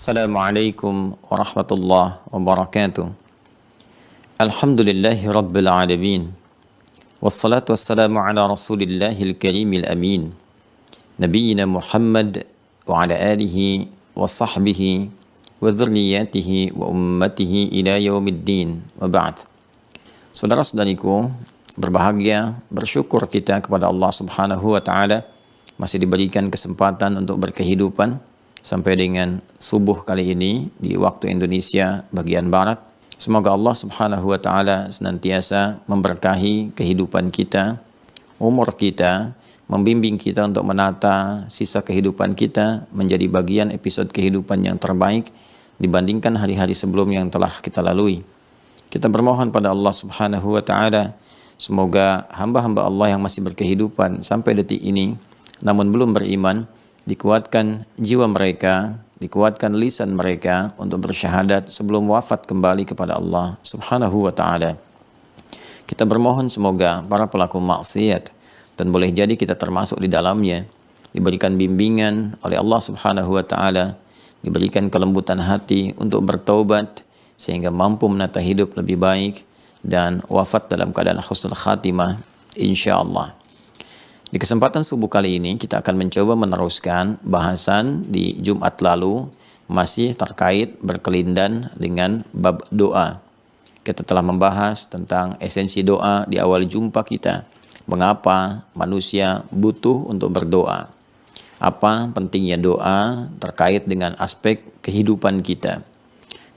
Assalamualaikum warahmatullahi wabarakatuh. Alhamdulillahi rabbil alamin. Wassalatu wassalamu ala rasulillahil karimil amin. Nabiyyina Muhammad wa ala alihi wa sahbihi wa dhurriyyatihi wa ummatihi ila yaumiddin wa ba'd. Saudara-saudariku, berbahagia, bersyukur kita kepada Allah Subhanahu wa taala masih diberikan kesempatan untuk berkehidupan sampai dengan subuh kali ini di waktu Indonesia bagian barat. Semoga Allah Subhanahu wa taala senantiasa memberkahi kehidupan kita, umur kita, membimbing kita untuk menata sisa kehidupan kita menjadi bagian episode kehidupan yang terbaik dibandingkan hari-hari sebelum yang telah kita lalui. Kita bermohon pada Allah Subhanahu wa taala, semoga hamba-hamba Allah yang masih berkehidupan sampai detik ini namun belum beriman, dikuatkan jiwa mereka, dikuatkan lisan mereka untuk bersyahadat sebelum wafat kembali kepada Allah Subhanahu wa taala. Kita bermohon semoga para pelaku maksiat, dan boleh jadi kita termasuk di dalamnya, diberikan bimbingan oleh Allah Subhanahu wa taala, diberikan kelembutan hati untuk bertaubat sehingga mampu menata hidup lebih baik dan wafat dalam keadaan husnul khatimah insyaallah. Di kesempatan subuh kali ini kita akan mencoba meneruskan bahasan di Jumat lalu masih terkait berkelindan dengan bab doa. Kita telah membahas tentang esensi doa di awal jumpa kita. Mengapa manusia butuh untuk berdoa? Apa pentingnya doa terkait dengan aspek kehidupan kita?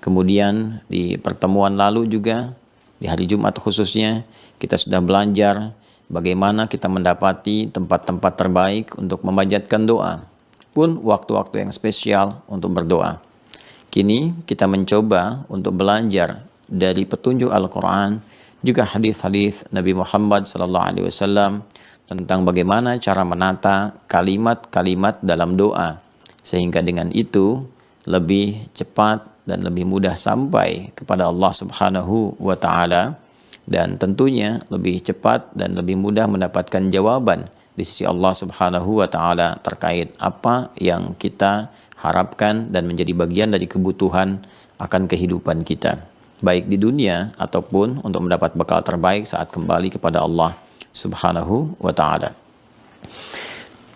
Kemudian di pertemuan lalu juga, di hari Jumat khususnya, kita sudah belajar bagaimana kita mendapati tempat-tempat terbaik untuk memanjatkan doa, pun waktu-waktu yang spesial untuk berdoa. Kini kita mencoba untuk belajar dari petunjuk Al-Quran, juga hadis-hadis Nabi Muhammad SAW tentang bagaimana cara menata kalimat-kalimat dalam doa, sehingga dengan itu lebih cepat dan lebih mudah sampai kepada Allah Subhanahu wa taala, dan tentunya lebih cepat dan lebih mudah mendapatkan jawaban di sisi Allah Subhanahu wa taala terkait apa yang kita harapkan dan menjadi bagian dari kebutuhan akan kehidupan kita, baik di dunia ataupun untuk mendapat bekal terbaik saat kembali kepada Allah Subhanahu wa taala.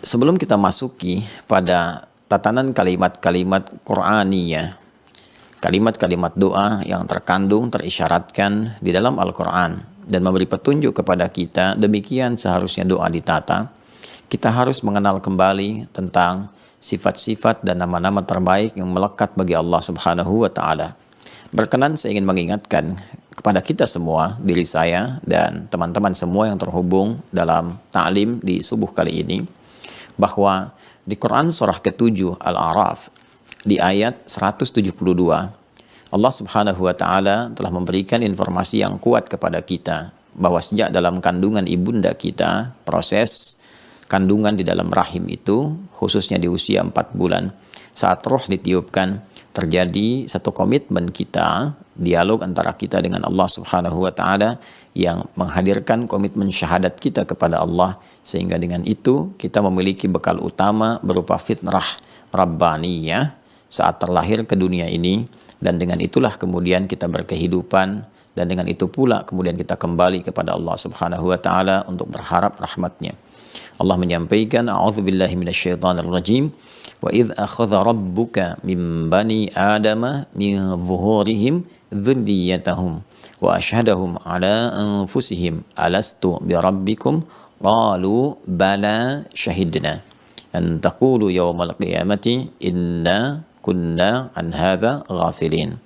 Sebelum kita masuki pada tatanan kalimat-kalimat Qur'aniyah, kalimat-kalimat doa yang terkandung, terisyaratkan di dalam Al-Quran dan memberi petunjuk kepada kita demikian seharusnya doa ditata, kita harus mengenal kembali tentang sifat-sifat dan nama-nama terbaik yang melekat bagi Allah Subhanahu wa taala. Berkenan saya ingin mengingatkan kepada kita semua, diri saya dan teman-teman semua yang terhubung dalam ta'lim di subuh kali ini, bahwa di Quran surah ke-7 Al-A'raf di ayat 172, Allah Subhanahu wa taala telah memberikan informasi yang kuat kepada kita bahwa sejak dalam kandungan ibunda kita, proses kandungan di dalam rahim itu, khususnya di usia 4 bulan, saat roh ditiupkan, terjadi satu komitmen kita, dialog antara kita dengan Allah Subhanahu wa taala yang menghadirkan komitmen syahadat kita kepada Allah, sehingga dengan itu kita memiliki bekal utama berupa fitrah rabbaniyah saat terlahir ke dunia ini, dan dengan itulah kemudian kita berkehidupan, dan dengan itu pula kemudian kita kembali kepada Allah Subhanahu wa taala untuk berharap rahmatnya. Allah menyampaikan, a'udzubillahi minasyaitonirrajim, wa idz akhadha rabbuka min bani adama min zuhurihim dzurriyyatahum wa asyhadahum ala anfusihim alastu birabbikum qalu bala syahidna an taqulu yawmal qiyamati inna kunna an hadza ghafilin.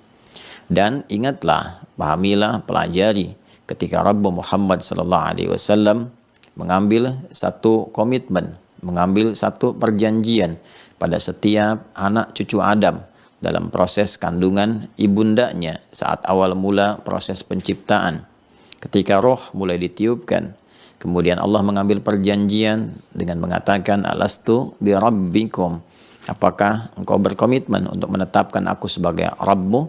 Dan ingatlah, pahamilah, pelajari ketika Rabb Muhammad sallallahu alaihi wasallam mengambil satu komitmen, mengambil satu perjanjian pada setiap anak cucu Adam dalam proses kandungan ibundanya saat awal mula proses penciptaan. Ketika roh mulai ditiupkan, kemudian Allah mengambil perjanjian dengan mengatakan, alastu birabbikum, apakah engkau berkomitmen untuk menetapkan aku sebagai Rabbmu?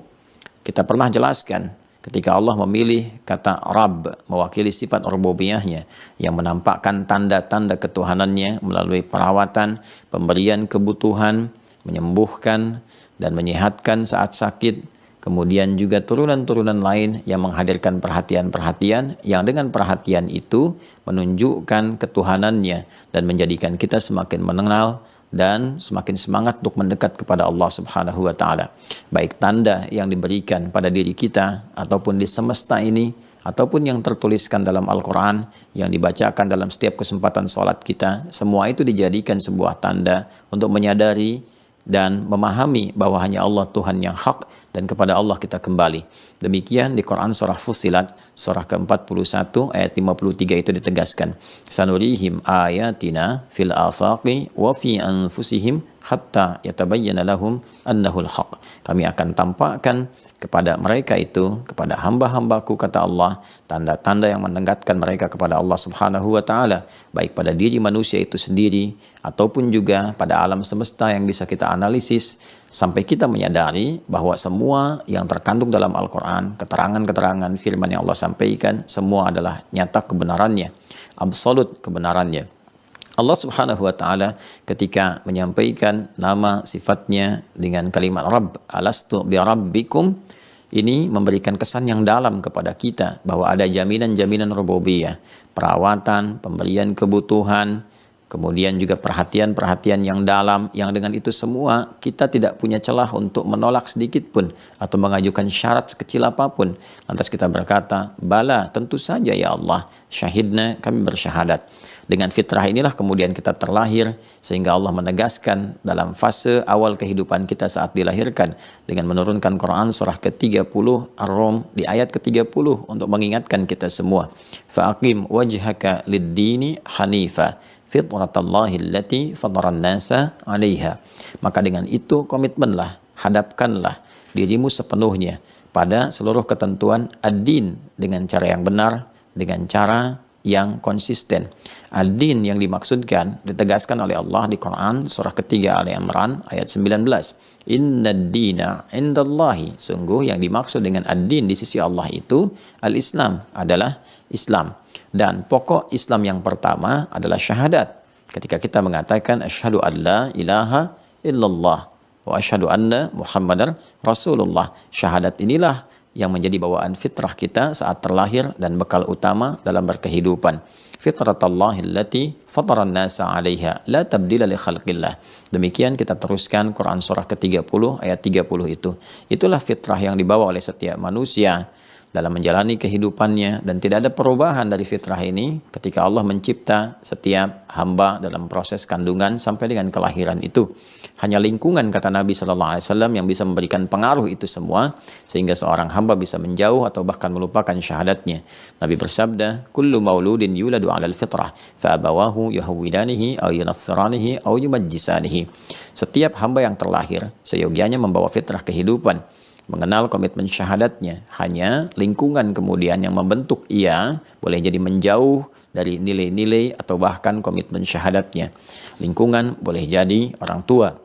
Kita pernah jelaskan ketika Allah memilih kata Rabb mewakili sifat rububiyahnya yang menampakkan tanda-tanda ketuhanannya melalui perawatan, pemberian kebutuhan, menyembuhkan, dan menyehatkan saat sakit, kemudian juga turunan-turunan lain yang menghadirkan perhatian-perhatian yang dengan perhatian itu menunjukkan ketuhanannya dan menjadikan kita semakin mengenal dan semakin semangat untuk mendekat kepada Allah Subhanahu wa taala. Baik tanda yang diberikan pada diri kita ataupun di semesta ini ataupun yang tertuliskan dalam Al-Qur'an yang dibacakan dalam setiap kesempatan sholat kita, semua itu dijadikan sebuah tanda untuk menyadari dan memahami bahwa hanya Allah Tuhan yang hak dan kepada Allah kita kembali. Demikian di Quran surah Fussilat surah ke-41 ayat 53 itu ditegaskan, sanurihim ayatina fil afaqi wa fi anfusihim hatta yatabayyana lahum annahul haq. Kami akan tampakkan kepada mereka itu, kepada hamba-hambaku kata Allah, tanda-tanda yang mendekatkan mereka kepada Allah Subhanahu wa taala, baik pada diri manusia itu sendiri ataupun juga pada alam semesta yang bisa kita analisis sampai kita menyadari bahwa semua yang terkandung dalam Al-Qur'an, keterangan-keterangan firman yang Allah sampaikan, semua adalah nyata kebenarannya, absolut kebenarannya. Allah Subhanahu wa taala ketika menyampaikan nama sifatnya dengan kalimat Rabb, alastu bi rabbikum, ini memberikan kesan yang dalam kepada kita bahwa ada jaminan-jaminan rububiyah, perawatan, pemberian kebutuhan, kemudian juga perhatian-perhatian yang dalam, yang dengan itu semua kita tidak punya celah untuk menolak sedikit pun atau mengajukan syarat sekecil apapun. Lantas kita berkata, bala, tentu saja ya Allah, syahidna, kami bersyahadat. Dengan fitrah inilah kemudian kita terlahir, sehingga Allah menegaskan dalam fase awal kehidupan kita saat dilahirkan dengan menurunkan Quran surah ke-30 Ar-Rum di ayat ke-30 untuk mengingatkan kita semua. Fa'aqim wajhaka lid-dini hanifa fitratallahi allati fataran nasa 'alaiha. Maka dengan itu komitmenlah, hadapkanlah dirimu sepenuhnya pada seluruh ketentuan ad-din dengan cara yang benar, dengan cara yang konsisten. Ad-din yang dimaksudkan ditegaskan oleh Allah di Quran surah ketiga Ali Imran ayat 19. Inna ad-dina indallahi, sungguh yang dimaksud dengan ad-din di sisi Allah itu al-Islam, adalah Islam. Dan pokok Islam yang pertama adalah syahadat. Ketika kita mengatakan asyhadu an la ilaha illallah wa asyhadu anna Muhammadar Rasulullah. Syahadat inilah yang menjadi bawaan fitrah kita saat terlahir dan bekal utama dalam berkehidupan. Fitratallahi allati fataran nasa 'alaiha la tabdila li khalqillah. Demikian kita teruskan Quran surah ke-30 ayat 30 itu. Itulah fitrah yang dibawa oleh setiap manusia dalam menjalani kehidupannya, dan tidak ada perubahan dari fitrah ini ketika Allah mencipta setiap hamba dalam proses kandungan sampai dengan kelahiran itu. Hanya lingkungan, kata Nabi SAW, yang bisa memberikan pengaruh itu semua sehingga seorang hamba bisa menjauh atau bahkan melupakan syahadatnya. Nabi bersabda, kullu mauludin yuladu 'alal fitrah fa abawahu yuhawwidanihi aw yunassiranihi aw yumajjisanihi. Setiap hamba yang terlahir seyogianya membawa fitrah kehidupan, mengenal komitmen syahadatnya. Hanya lingkungan kemudian yang membentuk ia boleh jadi menjauh dari nilai-nilai atau bahkan komitmen syahadatnya. Lingkungan boleh jadi orang tua,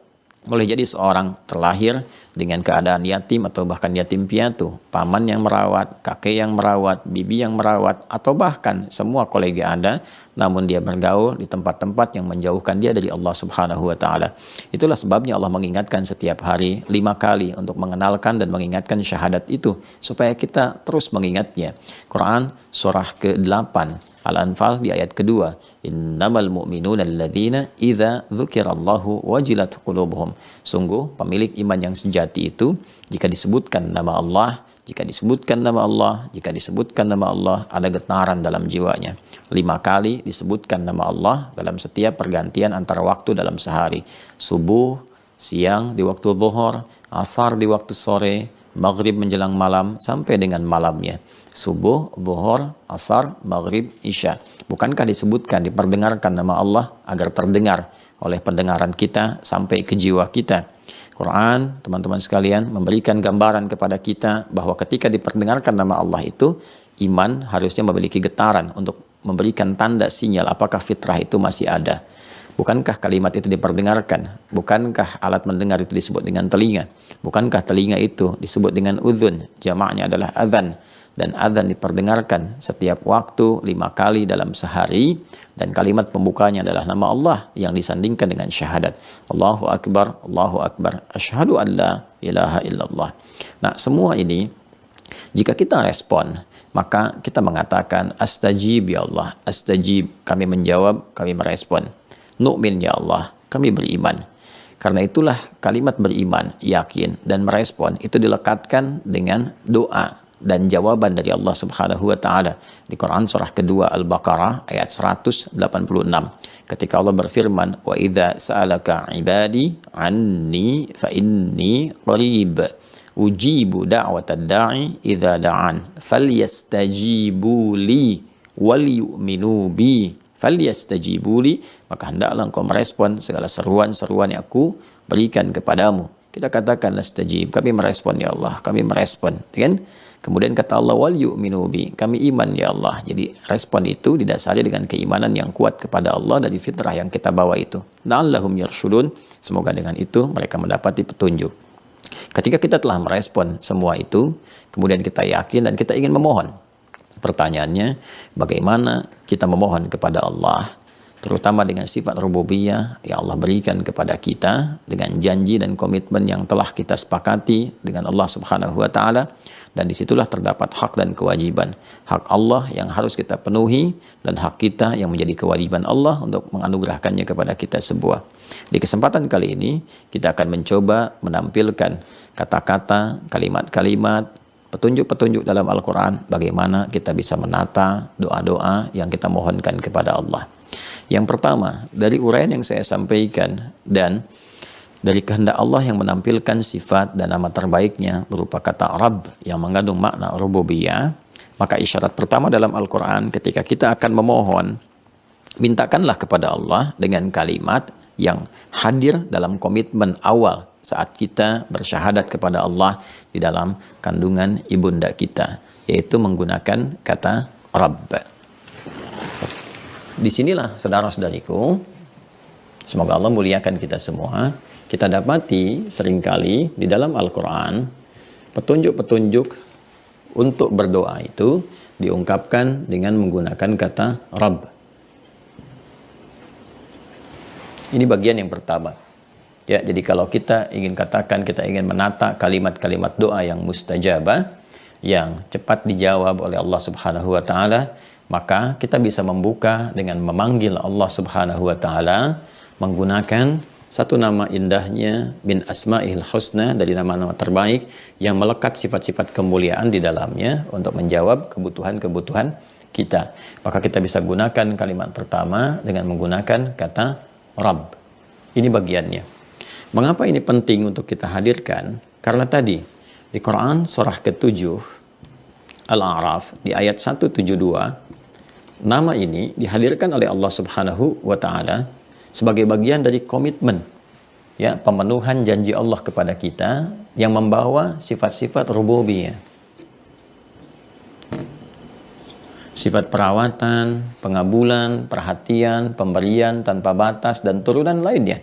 boleh jadi seorang terlahir dengan keadaan yatim atau bahkan yatim piatu, paman yang merawat, kakek yang merawat, bibi yang merawat, atau bahkan semua kolega Anda, namun dia bergaul di tempat-tempat yang menjauhkan dia dari Allah Subhanahu wa taala. Itulah sebabnya Allah mengingatkan setiap hari 5 kali untuk mengenalkan dan mengingatkan syahadat itu supaya kita terus mengingatnya. Quran surah ke-8 Al-Anfal di ayat kedua, innamal mu'minuna alladzina idza dzukirallahu wajilat qulubuhum. Sungguh pemilik iman yang sejati itu jika disebutkan nama Allah, jika disebutkan nama Allah, jika disebutkan nama Allah, ada getaran dalam jiwanya. 5 kali disebutkan nama Allah dalam setiap pergantian antara waktu dalam sehari. Subuh, siang di waktu zuhur, asar di waktu sore, maghrib menjelang malam sampai dengan malamnya. Subuh, zuhur, asar, maghrib, isya. Bukankah disebutkan, diperdengarkan nama Allah agar terdengar oleh pendengaran kita sampai ke jiwa kita? Quran, teman-teman sekalian, memberikan gambaran kepada kita bahwa ketika diperdengarkan nama Allah itu, iman harusnya memiliki getaran untuk memberikan tanda sinyal apakah fitrah itu masih ada. Bukankah kalimat itu diperdengarkan? Bukankah alat mendengar itu disebut dengan telinga? Bukankah telinga itu disebut dengan udhun? Jamaknya adalah adhan. dan adzan diperdengarkan setiap waktu 5 kali dalam sehari, dan kalimat pembukanya adalah nama Allah yang disandingkan dengan syahadat Allahu Akbar, asyhadu an la ilaha illallah. Nah, semua ini jika kita respon, maka kita mengatakan astajib ya Allah, astajib, kami menjawab, kami merespon. Nu'min ya Allah, kami beriman. Karena itulah kalimat beriman, yakin, dan merespon itu dilekatkan dengan doa dan jawaban dari Allah Subhanahu wa taala di Quran surah kedua Al-Baqarah ayat 186. Ketika Allah berfirman, "Wa idza sa'alaka 'ibadi 'anni fa inni qarib ujibu da'watad da'i idza da'an falyastajibu li wal yu'minu bi falyastajibu li." Maka hendaklah engkau merespon segala seruan-seruan yang aku berikan kepadamu. Kita katakan nastajib, kami merespon ya Allah, kami merespon, kan? Kemudian kata Allah, wal yu'minu bi, kami iman ya Allah. Jadi respon itu didasari dengan keimanan yang kuat kepada Allah dari fitrah yang kita bawa itu. La'allahum yarshudun, semoga dengan itu mereka mendapati petunjuk. Ketika kita telah merespon semua itu, kemudian kita yakin dan kita ingin memohon. Pertanyaannya, bagaimana kita memohon kepada Allah, terutama dengan sifat rububiyah yang Allah berikan kepada kita dengan janji dan komitmen yang telah kita sepakati dengan Allah Subhanahu wa taala, dan disitulah terdapat hak dan kewajiban. Hak Allah yang harus kita penuhi dan hak kita yang menjadi kewajiban Allah untuk menganugerahkannya kepada kita sebuah. Di kesempatan kali ini kita akan mencoba menampilkan kata-kata, kalimat-kalimat, petunjuk-petunjuk dalam Al-Quran bagaimana kita bisa menata doa-doa yang kita mohonkan kepada Allah. Yang pertama, dari uraian yang saya sampaikan dan dari kehendak Allah yang menampilkan sifat dan nama terbaiknya berupa kata Rabb yang mengandung makna rububiyah, maka isyarat pertama dalam Al-Quran ketika kita akan memohon, mintakanlah kepada Allah dengan kalimat yang hadir dalam komitmen awal saat kita bersyahadat kepada Allah di dalam kandungan ibunda kita, yaitu menggunakan kata Rabb. Disinilah saudara-saudariku, semoga Allah muliakan kita semua, kita dapati seringkali di dalam Al-Quran petunjuk-petunjuk untuk berdoa itu diungkapkan dengan menggunakan kata Rabb. Ini bagian yang pertama. Ya, jadi kalau kita ingin katakan, kita ingin menata kalimat-kalimat doa yang mustajabah, yang cepat dijawab oleh Allah Subhanahu wa taala, maka kita bisa membuka dengan memanggil Allah Subhanahu wa taala menggunakan satu nama indahnya min asma'il husna, dari nama-nama terbaik yang melekat sifat-sifat kemuliaan di dalamnya untuk menjawab kebutuhan-kebutuhan kita. Maka kita bisa gunakan kalimat pertama dengan menggunakan kata Rabb. Ini bagiannya. Mengapa ini penting untuk kita hadirkan? Karena tadi di Quran surah ke-7 Al-A'raf di ayat 172, nama ini dihadirkan oleh Allah Subhanahu wa taala sebagai bagian dari komitmen, ya, pemenuhan janji Allah kepada kita yang membawa sifat-sifat rububiyah. Sifat perawatan, pengabulan, perhatian, pemberian tanpa batas, dan turunan lainnya.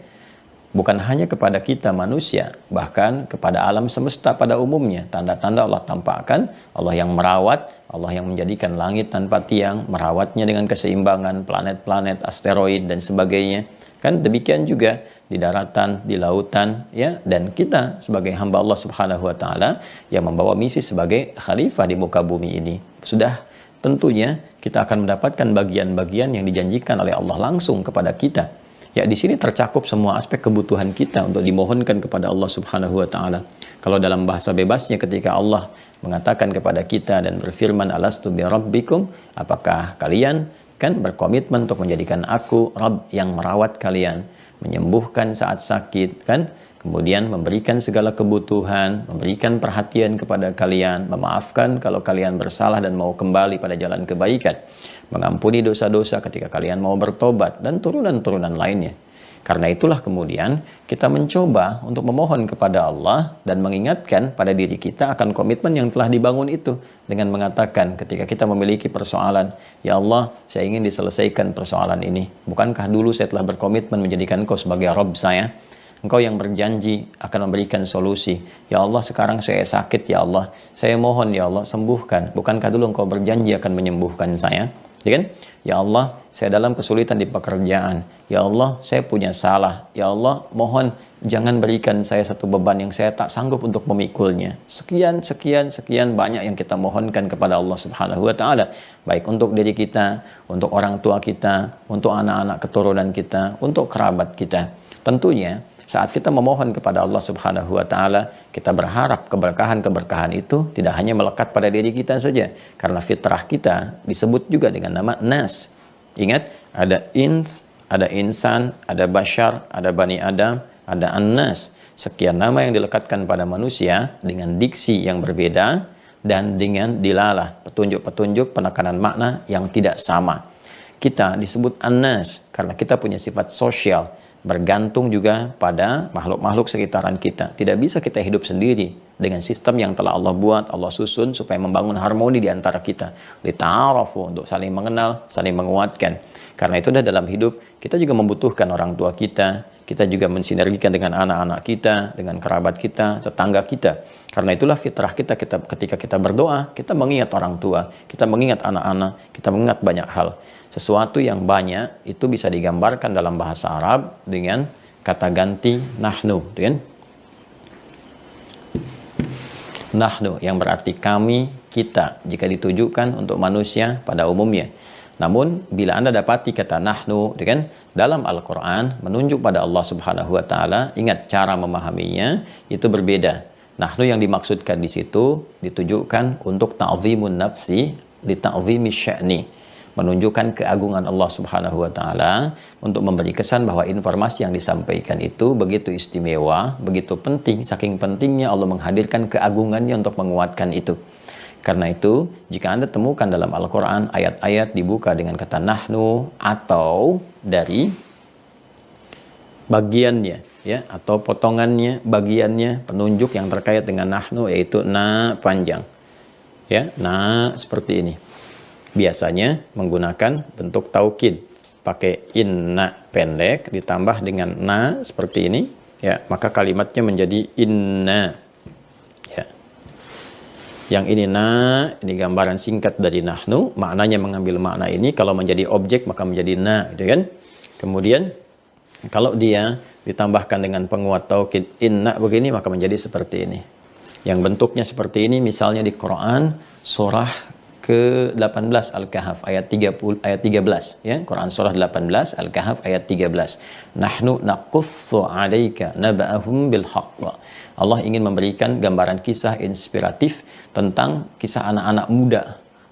Bukan hanya kepada kita manusia, bahkan kepada alam semesta pada umumnya. Tanda-tanda Allah tampakkan, Allah yang merawat, Allah yang menjadikan langit tanpa tiang, merawatnya dengan keseimbangan, planet-planet, asteroid, dan sebagainya. Kan demikian juga di daratan, di lautan, ya, dan kita sebagai hamba Allah Subhanahu wa taala yang membawa misi sebagai khalifah di muka bumi ini. Sudah tentunya kita akan mendapatkan bagian-bagian yang dijanjikan oleh Allah langsung kepada kita. Ya, di sini tercakup semua aspek kebutuhan kita untuk dimohonkan kepada Allah Subhanahu wa taala. Kalau dalam bahasa bebasnya ketika Allah mengatakan kepada kita dan berfirman, alastu bi rabbikum, apakah kalian kan berkomitmen untuk menjadikan aku Rabb yang merawat kalian, menyembuhkan saat sakit, kan, kemudian memberikan segala kebutuhan, memberikan perhatian kepada kalian, memaafkan kalau kalian bersalah dan mau kembali pada jalan kebaikan, mengampuni dosa-dosa ketika kalian mau bertobat, dan turunan-turunan lainnya. Karena itulah kemudian kita mencoba untuk memohon kepada Allah dan mengingatkan pada diri kita akan komitmen yang telah dibangun itu dengan mengatakan ketika kita memiliki persoalan, ya Allah, saya ingin diselesaikan persoalan ini. Bukankah dulu saya telah berkomitmen menjadikan Engkau sebagai Rabb saya? Engkau yang berjanji akan memberikan solusi. Ya Allah, sekarang saya sakit, ya Allah. Saya mohon, ya Allah, sembuhkan. Bukankah dulu Engkau berjanji akan menyembuhkan saya? Ya kan? Ya Allah, saya dalam kesulitan di pekerjaan. Ya Allah, saya punya salah. Ya Allah, mohon jangan berikan saya satu beban yang saya tak sanggup untuk memikulnya. Sekian banyak yang kita mohonkan kepada Allah Subhanahu wa taala, baik untuk diri kita, untuk orang tua kita, untuk anak-anak keturunan kita, untuk kerabat kita. Tentunya saat kita memohon kepada Allah Subhanahu wa taala, kita berharap keberkahan-keberkahan itu tidak hanya melekat pada diri kita saja, karena fitrah kita disebut juga dengan nama Nas. Ingat, ada ins, ada insan, ada bashar, ada bani Adam, ada An-Nas. Sekian nama yang dilekatkan pada manusia dengan diksi yang berbeda dan dengan dilalah, petunjuk-petunjuk penekanan makna yang tidak sama. Kita disebut An-Nas karena kita punya sifat sosial, bergantung juga pada makhluk-makhluk sekitaran kita. Tidak bisa kita hidup sendiri dengan sistem yang telah Allah buat, Allah susun supaya membangun harmoni di antara kita. Lita'arafu, untuk saling mengenal, saling menguatkan. Karena itu dalam hidup kita juga membutuhkan orang tua kita juga mensinergikan dengan anak-anak kita, dengan kerabat kita, tetangga kita. Karena itulah fitrah kita ketika kita berdoa, kita mengingat orang tua, kita mengingat anak-anak, kita mengingat banyak hal. Sesuatu yang banyak itu bisa digambarkan dalam bahasa Arab dengan kata ganti nahnu, kan? Nahnu yang berarti kami, kita, jika ditujukan untuk manusia pada umumnya. Namun bila Anda dapati kata nahnu, kan, dalam Al-Qur'an menunjuk pada Allah Subhanahu wa taala, ingat cara memahaminya itu berbeda. Nahnu yang dimaksudkan di situ ditujukan untuk ta'zimun nafsi li ta'zimi sya'ni, menunjukkan keagungan Allah Subhanahu wa taala, untuk memberi kesan bahwa informasi yang disampaikan itu begitu istimewa, begitu penting, saking pentingnya Allah menghadirkan keagungannya untuk menguatkan itu. Karena itu, jika Anda temukan dalam Al-Qur'an ayat-ayat dibuka dengan kata nahnu atau dari bagiannya, ya, atau potongannya, bagiannya, penunjuk yang terkait dengan nahnu yaitu na panjang. Ya, na seperti ini. Biasanya menggunakan bentuk taukid, pakai inna pendek ditambah dengan na seperti ini, ya, maka kalimatnya menjadi inna, ya. Yang ini na, ini gambaran singkat dari nahnu, maknanya mengambil makna ini. Kalau menjadi objek maka menjadi na, gitu kan. Kemudian kalau dia ditambahkan dengan penguat taukid inna begini, maka menjadi seperti ini. Yang bentuknya seperti ini misalnya di Quran surah ke-18 Al-Kahf ayat 13, ya. Quran surah 18 Al-Kahf ayat 13. Nahnu naqussu 'alaika naba'ahum bil haqq. Allah ingin memberikan gambaran kisah inspiratif tentang kisah anak-anak muda,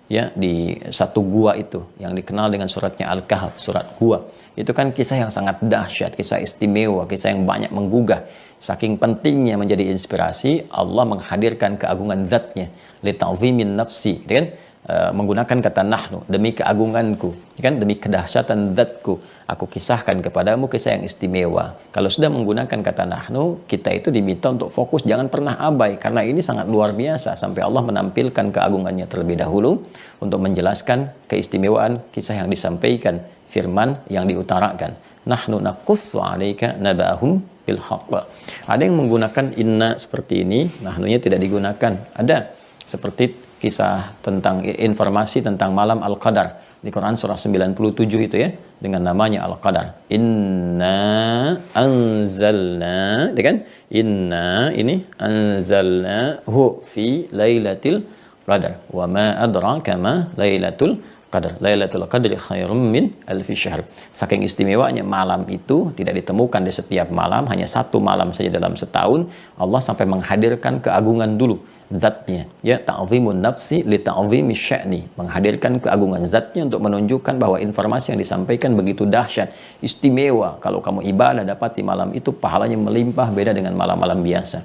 ya, di satu gua itu yang dikenal dengan suratnya Al-Kahf, surat gua. Itu kan kisah yang sangat dahsyat, kisah istimewa, kisah yang banyak menggugah. Saking pentingnya menjadi inspirasi, Allah menghadirkan keagungan zatnya, li ta'zimin nafsi, gitu kan? Menggunakan kata nahnu, demi keagunganku, kan, demi kedahsyatan zatku, aku kisahkan kepadamu kisah yang istimewa. Kalau sudah menggunakan kata nahnu, kita itu diminta untuk fokus, jangan pernah abai, karena ini sangat luar biasa, sampai Allah menampilkan keagungannya terlebih dahulu untuk menjelaskan keistimewaan kisah yang disampaikan, firman yang diutarakan. Nahnu naqussu 'alaika naba'ahum bil haqq. Ada yang menggunakan inna seperti ini, nahnunya tidak digunakan. Ada seperti kisah tentang informasi tentang malam Al-Qadar di Quran surah 97 itu, ya, dengan namanya Al-Qadar. Inna anzalna, ya kan? Inna ini anzalnahu fi lailatul qadar. Wa ma adraka ma lailatul qadar. Lailatul qadri khairum min alfi syahr. Saking istimewanya malam itu tidak ditemukan di setiap malam, hanya satu malam saja dalam setahun. Allah sampai menghadirkan keagungan dulu zatnya, ya, ta'zimun nafsi li ta'zimi sya'ni, menghadirkan keagungan zatnya untuk menunjukkan bahwa informasi yang disampaikan begitu dahsyat, istimewa. Kalau kamu ibadah dapat di malam itu, pahalanya melimpah, beda dengan malam-malam biasa.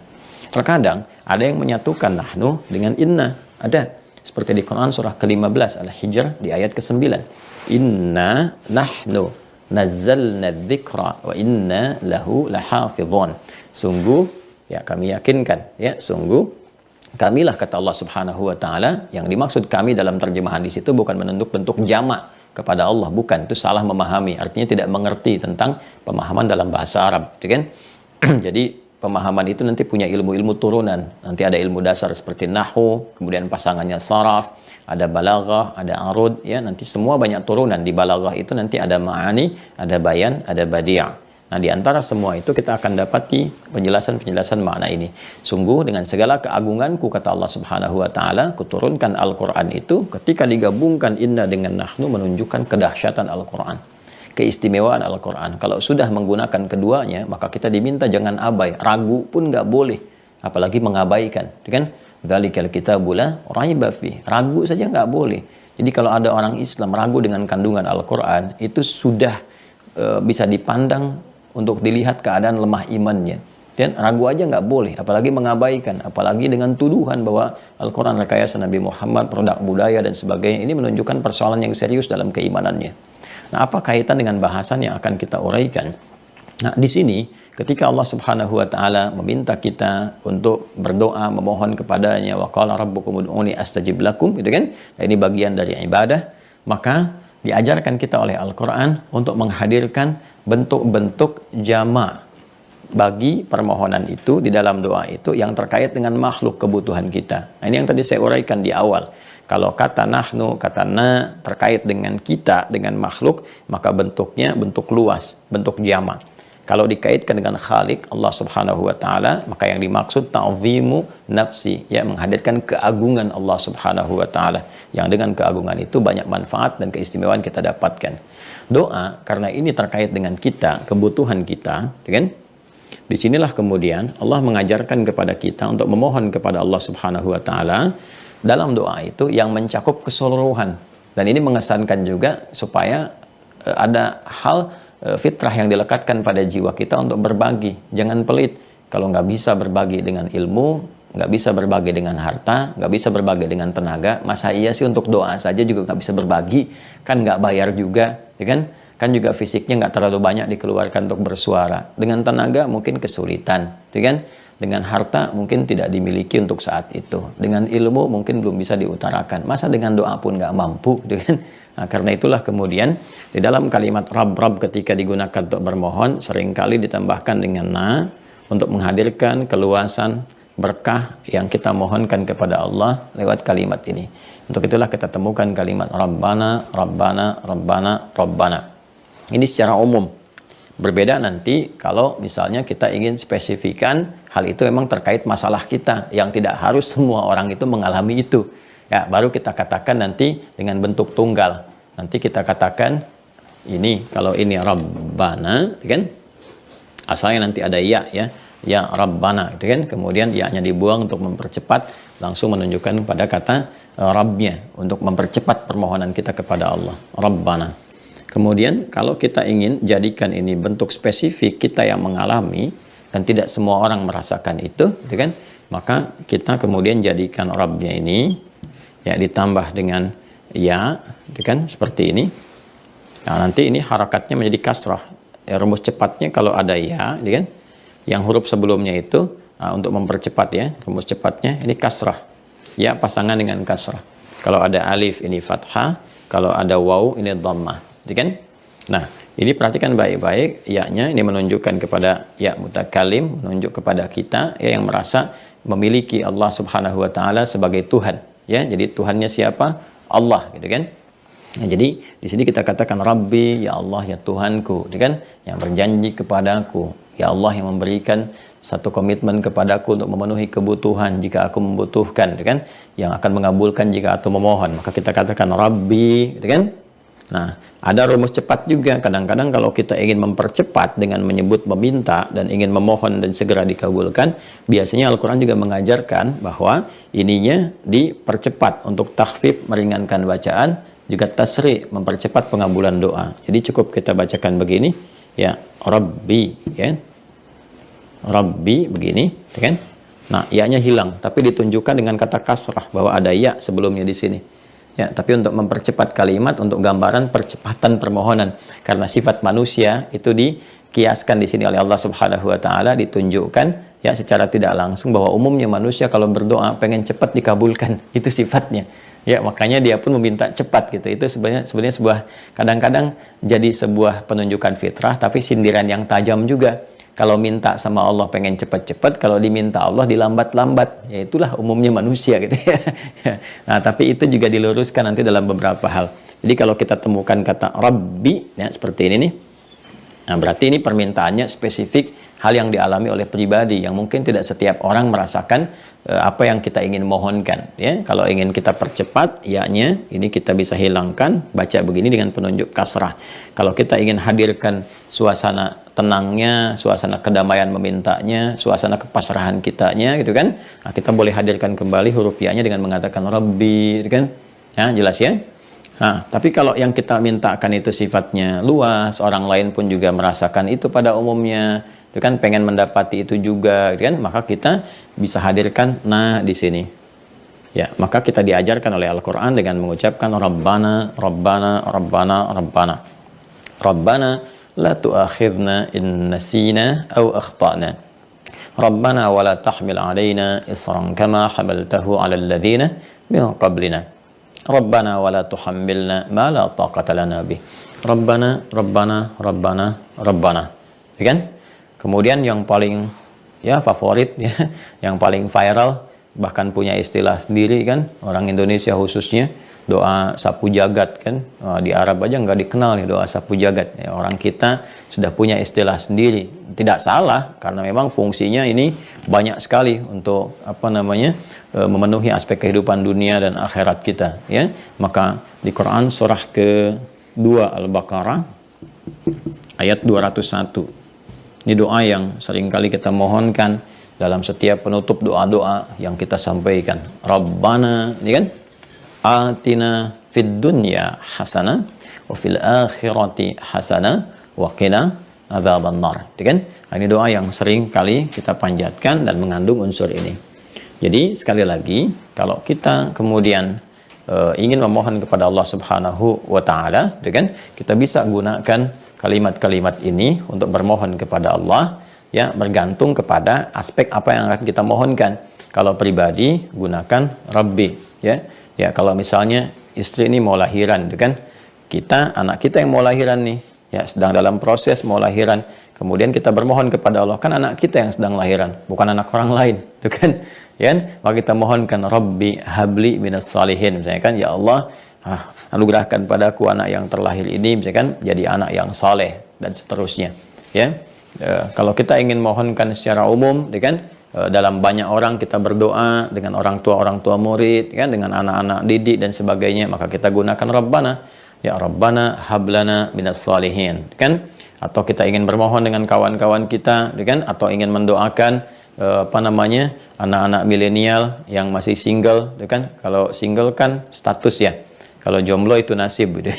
Terkadang ada yang menyatukan nahnu dengan inna, ada seperti di Quran surah ke-15 Al-Hijr di ayat ke-9. Inna nahnu nazzalna dzikra wa inna lahu lahafidhun. Sungguh, ya, kami yakinkan, ya, sungguh kamilah, kata Allah Subhanahu wa taala. Yang dimaksud kami dalam terjemahan di situ bukan bentuk jamak kepada Allah, bukan, itu salah memahami, artinya tidak mengerti tentang pemahaman dalam bahasa Arab, gitu kan? Jadi pemahaman itu nanti punya ilmu-ilmu turunan. Nanti ada ilmu dasar seperti nahwu, kemudian pasangannya saraf, ada balaghah, ada arud, ya nanti semua banyak turunan. Di balaghah itu nanti ada ma'ani, ada bayan, ada badi'. Nah, di antara semua itu kita akan dapati penjelasan-penjelasan makna ini. Sungguh dengan segala keagunganku, kata Allah Subhanahu wa taala, kuturunkan Al-Qur'an itu ketika digabungkan inna dengan nahnu menunjukkan kedahsyatan Al-Qur'an, keistimewaan Al-Quran. Kalau sudah menggunakan keduanya, maka kita diminta jangan abai, ragu pun nggak boleh, apalagi mengabaikan, kan? Dzalikal kitabu la raiba fi. Ragu saja nggak boleh. Jadi kalau ada orang Islam ragu dengan kandungan Al-Quran, itu sudah bisa dipandang untuk dilihat keadaan lemah imannya. Dan ragu aja nggak boleh, apalagi mengabaikan, apalagi dengan tuduhan bahwa Al-Quran rekayasa Nabi Muhammad, produk budaya dan sebagainya. Ini menunjukkan persoalan yang serius dalam keimanannya. Nah, apa kaitan dengan bahasan yang akan kita uraikan? Nah, di sini ketika Allah Subhanahu wa taala meminta kita untuk berdoa, memohon kepadanya, wa qala rabbukum ud'uni astajib lakum, gitu kan? Nah, ini bagian dari ibadah, maka diajarkan kita oleh Al-Qur'an untuk menghadirkan bentuk-bentuk jama' bagi permohonan itu di dalam doa itu yang terkait dengan makhluk kebutuhan kita. Nah, ini yang tadi saya uraikan di awal. Kalau kata nahnu, kata na terkait dengan kita, dengan makhluk, maka bentuknya bentuk luas, bentuk jama'. Kalau dikaitkan dengan Khalik, Allah Subhanahu wa taala, maka yang dimaksud ta'zimu nafsi, ya, menghadirkan keagungan Allah Subhanahu wa taala. Yang dengan keagungan itu banyak manfaat dan keistimewaan kita dapatkan. Doa karena ini terkait dengan kita, kebutuhan kita, kan? Disinilah kemudian Allah mengajarkan kepada kita untuk memohon kepada Allah Subhanahu wa taala dalam doa itu yang mencakup keseluruhan. Dan ini mengesankan juga supaya ada hal fitrah yang dilekatkan pada jiwa kita untuk berbagi. Jangan pelit. Kalau nggak bisa berbagi dengan ilmu, nggak bisa berbagi dengan harta, nggak bisa berbagi dengan tenaga, masa iya sih untuk doa saja juga nggak bisa berbagi? Kan nggak bayar juga, ya kan? Kan juga fisiknya nggak terlalu banyak dikeluarkan untuk bersuara. Dengan tenaga mungkin kesulitan, ya kan? Dengan harta mungkin tidak dimiliki untuk saat itu. Dengan ilmu mungkin belum bisa diutarakan. Masa dengan doa pun nggak mampu, ya kan? Nah, karena itulah kemudian di dalam kalimat Rabb ketika digunakan untuk bermohon seringkali ditambahkan dengan na untuk menghadirkan keluasan berkah yang kita mohonkan kepada Allah lewat kalimat ini. Untuk itulah kita temukan kalimat Rabbana, Rabbana, Rabbana, Rabbana. Ini secara umum. Berbeda nanti kalau misalnya kita ingin spesifikan hal itu memang terkait masalah kita yang tidak harus semua orang itu mengalami itu. Ya, baru kita katakan nanti dengan bentuk tunggal. Nanti kita katakan ini, kalau ini Rabbana, kan? Asalnya nanti ada ya, ya Rabbana, itu kan? Kemudian ya-nya dibuang untuk mempercepat, langsung menunjukkan pada kata Rabbnya untuk mempercepat permohonan kita kepada Allah. Rabbana. Kemudian kalau kita ingin jadikan ini bentuk spesifik kita yang mengalami dan tidak semua orang merasakan itu, gitu kan? Maka kita kemudian jadikan Rabbnya ini ya ditambah dengan ya, gitu kan? Seperti ini. Nah, nanti ini harakatnya menjadi kasrah. Ya, rumus cepatnya kalau ada ya, gitu kan? Yang huruf sebelumnya itu untuk mempercepat ya, rumus cepatnya ini kasrah. Ya, pasangan dengan kasrah. Kalau ada alif ini fathah, kalau ada waw ini dhammah. Kan? Nah, ini perhatikan baik-baik, ya-nya ini menunjukkan kepada ya mutakalim, menunjuk kepada kita ya yang merasa memiliki Allah Subhanahu wa taala sebagai Tuhan, ya. Jadi Tuhannya siapa? Allah, gitu kan? Nah, jadi di sini kita katakan Rabbi, ya Allah, ya Tuhanku, gitu kan? Yang berjanji kepadaku, ya Allah yang memberikan satu komitmen kepadaku untuk memenuhi kebutuhan jika aku membutuhkan, gitu kan? Yang akan mengabulkan jika aku memohon. Maka kita katakan Rabbi, gitu kan? Nah, ada rumus cepat juga. Kadang-kadang kalau kita ingin mempercepat dengan menyebut meminta dan ingin memohon dan segera dikabulkan, biasanya Al-Quran juga mengajarkan bahwa ininya dipercepat untuk takhfif, meringankan bacaan, juga tasri, mempercepat pengabulan doa. Jadi cukup kita bacakan begini, ya Rabbi, ya Rabbi begini, kan? Nah, ya-nya hilang, tapi ditunjukkan dengan kata kasrah bahwa ada ya sebelumnya di sini. Ya, tapi untuk mempercepat kalimat, untuk gambaran percepatan permohonan, karena sifat manusia itu dikiaskan di sini oleh Allah Subhanahu wa taala, ditunjukkan ya secara tidak langsung bahwa umumnya manusia kalau berdoa pengen cepat dikabulkan, itu sifatnya. Ya, makanya dia pun meminta cepat gitu. Itu sebenarnya sebuah kadang-kadang jadi sebuah penunjukan fitrah tapi sindiran yang tajam juga. Kalau minta sama Allah pengen cepat-cepat, kalau diminta Allah dilambat-lambat. Ya itulah umumnya manusia gitu ya. Nah, tapi itu juga diluruskan nanti dalam beberapa hal. Jadi kalau kita temukan kata Rabbi, ya seperti ini nih. Nah, berarti ini permintaannya spesifik hal yang dialami oleh pribadi yang mungkin tidak setiap orang merasakan apa yang kita ingin mohonkan. Ya, kalau ingin kita percepat, ya-nya ini kita bisa hilangkan, baca begini dengan penunjuk kasrah. Kalau kita ingin hadirkan suasana tenangnya, suasana kedamaian memintanya, suasana kepasrahan kitanya gitu kan. Nah, kita boleh hadirkan kembali huruf ya-nya dengan mengatakan Rabbi gitu kan. Nah, jelas ya? Nah, tapi kalau yang kita mintakan itu sifatnya luas, orang lain pun juga merasakan itu pada umumnya, itu kan pengen mendapati itu juga gitu kan, maka kita bisa hadirkan nah di sini. Ya, maka kita diajarkan oleh Al-Qur'an dengan mengucapkan Rabbana, Rabbana, Rabbana, Rabbana. Rabbana la tu'akhidna in nasina aw akhtana. Rabbana wa la tahmil 'alaina isran kama hamaltahu 'alal ladzina min qablina. Rabbana wa la tuhammilna ma la taqata lana bih. Rabbana, Rabbana, Rabbana, Rabbana. Ya kan? Kemudian yang paling ya favorit ya, yang paling viral, bahkan punya istilah sendiri kan, orang Indonesia khususnya, doa sapu jagat kan. Di Arab aja nggak dikenal nih doa sapu jagat. Ya, orang kita sudah punya istilah sendiri. Tidak salah, karena memang fungsinya ini banyak sekali untuk apa namanya memenuhi aspek kehidupan dunia dan akhirat kita. Ya, maka di Quran surah ke-2 Al-Baqarah ayat 201. Ini doa yang seringkali kita mohonkan dalam setiap penutup doa-doa yang kita sampaikan. Rabbana, ini kan? Atina fid dunya hasanah wa fil akhirati hasanah wa qina adzabannar. Itu kan? Ini doa yang sering kali kita panjatkan dan mengandung unsur ini. Jadi sekali lagi, kalau kita kemudian ingin memohon kepada Allah Subhanahu wa taala, itu kan? Kita bisa gunakan kalimat-kalimat ini untuk bermohon kepada Allah, ya, bergantung kepada aspek apa yang akan kita mohonkan. Kalau pribadi gunakan Rabbi, ya. Ya, kalau misalnya istri ini mau lahiran, gitu kan? Anak kita yang mau lahiran nih, ya, sedang dalam proses mau lahiran. Kemudian kita bermohon kepada Allah, kan anak kita yang sedang lahiran, bukan anak orang lain, gitu kan? Ya, maka kita mohonkan Rabbi habli minas salihin, misalnya kan, ya Allah, anugerahkan padaku anak yang terlahir ini, misalkan jadi anak yang saleh dan seterusnya. Ya, kalau kita ingin mohonkan secara umum, gitu kan? Dalam banyak orang kita berdoa dengan orang tua murid, kan, dengan anak-anak didik dan sebagainya, maka kita gunakan Rabbana, ya Rabbana hablana minas salihin, kan? Atau kita ingin bermohon dengan kawan-kawan kita, kan? Atau ingin mendoakan apa namanya anak-anak milenial yang masih single, kan? Kalau single kan status ya, kalau jomblo itu nasib, gitu.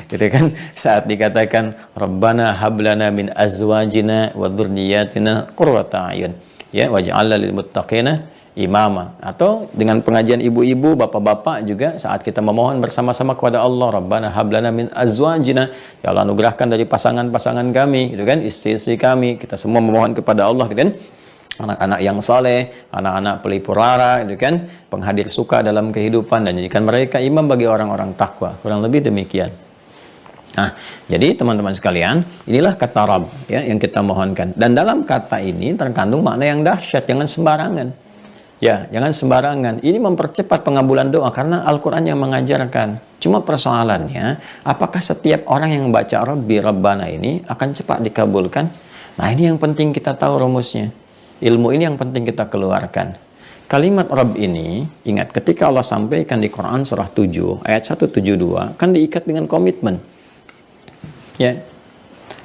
Gitu kan? Saat dikatakan Rabbana hablana min azwajina wa dzurriyyatina qurrata a'yun, ya, waj'alna lil muttaqina imama. Atau dengan pengajian ibu-ibu, bapak-bapak juga saat kita memohon bersama-sama kepada Allah, Rabbana hablana min azwajina, ya Allah anugerahkan dari pasangan-pasangan kami, gitu kan, istri-istri kami, kita semua memohon kepada Allah, gitu kan, anak-anak yang saleh, anak-anak pelipur lara, gitu kan, penghadir suka dalam kehidupan, dan jadikan mereka imam bagi orang-orang takwa. Kurang lebih demikian. Nah, jadi teman-teman sekalian, inilah kata Rabb, ya, yang kita mohonkan. Dan dalam kata ini terkandung makna yang dahsyat, jangan sembarangan. Ya, jangan sembarangan. Ini mempercepat pengabulan doa karena Al-Qur'an yang mengajarkan. Cuma persoalannya, apakah setiap orang yang baca Rabbi Rabbana ini akan cepat dikabulkan? Nah, ini yang penting kita tahu rumusnya. Ilmu ini yang penting kita keluarkan. Kalimat Rabb ini, ingat ketika Allah sampaikan di Quran surah 7 ayat 172, kan diikat dengan komitmen. Ya,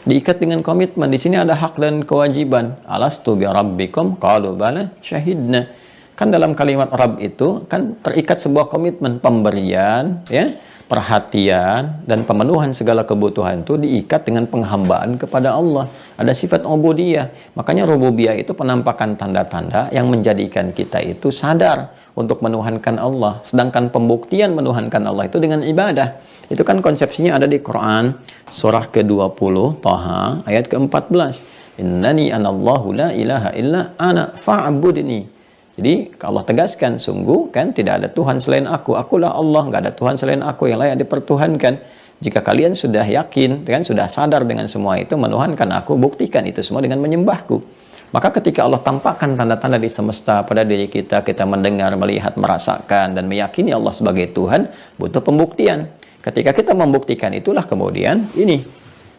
diikat dengan komitmen. Di sini ada hak dan kewajiban. Alastu bi rabbikum qalu bala syahidna. Kan dalam kalimat Rabb itu kan terikat sebuah komitmen, pemberian, ya, perhatian dan pemenuhan segala kebutuhan itu diikat dengan penghambaan kepada Allah. Ada sifat ubudiyah. Makanya rububiyah itu penampakan tanda-tanda yang menjadikan kita itu sadar untuk menuhankan Allah. Sedangkan pembuktian menuhankan Allah itu dengan ibadah. Itu kan konsepsinya ada di Quran surah ke-20 Taha ayat ke-14. Innani anallahu la ilaha illa ana fa'budni. Jadi Allah tegaskan, sungguh kan tidak ada Tuhan selain aku. Akulah Allah, nggak ada Tuhan selain aku yang layak dipertuhankan. Jika kalian sudah yakin, kan sudah sadar dengan semua itu, menuhankan aku, buktikan itu semua dengan menyembahku. Maka ketika Allah tampakkan tanda-tanda di semesta pada diri kita, kita mendengar, melihat, merasakan, dan meyakini Allah sebagai Tuhan, butuh pembuktian. Ketika kita membuktikan itulah kemudian ini,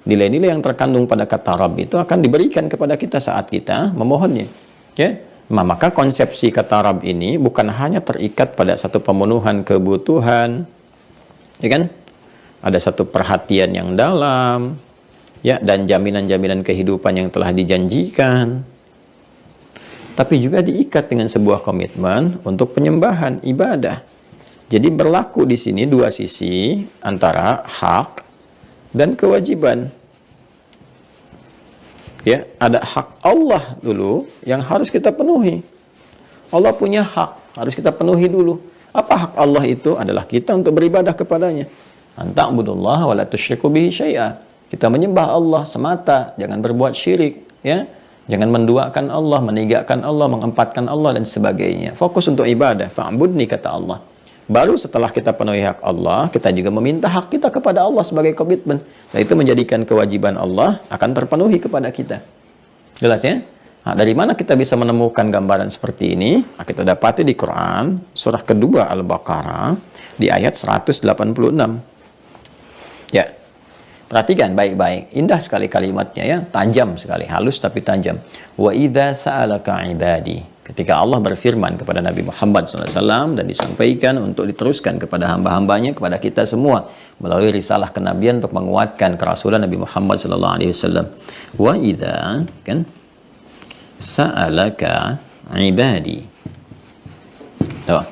nilai-nilai yang terkandung pada kata Rabb itu akan diberikan kepada kita saat kita memohonnya. Ya? Maka konsepsi kata Rabb ini bukan hanya terikat pada satu pemenuhan kebutuhan, ya kan? Ada satu perhatian yang dalam, ya, dan jaminan-jaminan kehidupan yang telah dijanjikan. Tapi juga diikat dengan sebuah komitmen untuk penyembahan, ibadah. Jadi berlaku di sini dua sisi antara hak dan kewajiban. Ya, ada hak Allah dulu yang harus kita penuhi. Allah punya hak, harus kita penuhi dulu. Apa hak Allah itu? Adalah kita untuk beribadah kepadanya. Anta'budullaha wa la tusyriku bihi syai'a. Kita menyembah Allah semata, jangan berbuat syirik, ya. Jangan menduakan Allah, meninggalkan Allah, mengempatkan Allah dan sebagainya. Fokus untuk ibadah, fa'budni kata Allah. Baru setelah kita penuhi hak Allah, kita juga meminta hak kita kepada Allah sebagai komitmen. Dan itu menjadikan kewajiban Allah akan terpenuhi kepada kita. Jelas ya? Nah, dari mana kita bisa menemukan gambaran seperti ini? Nah, kita dapati di Quran, surah kedua Al-Baqarah, di ayat 186. Ya, perhatikan baik-baik. Indah sekali kalimatnya ya, tajam sekali, halus tapi tajam. Wa idza sa'alaka ibadi. Ketika Allah berfirman kepada Nabi Muhammad SAW dan disampaikan untuk diteruskan kepada hamba-hambanya, kepada kita semua melalui risalah kenabian untuk menguatkan kerasulan Nabi Muhammad SAW. Wa idza kan sa'alaka ibadi. Oh,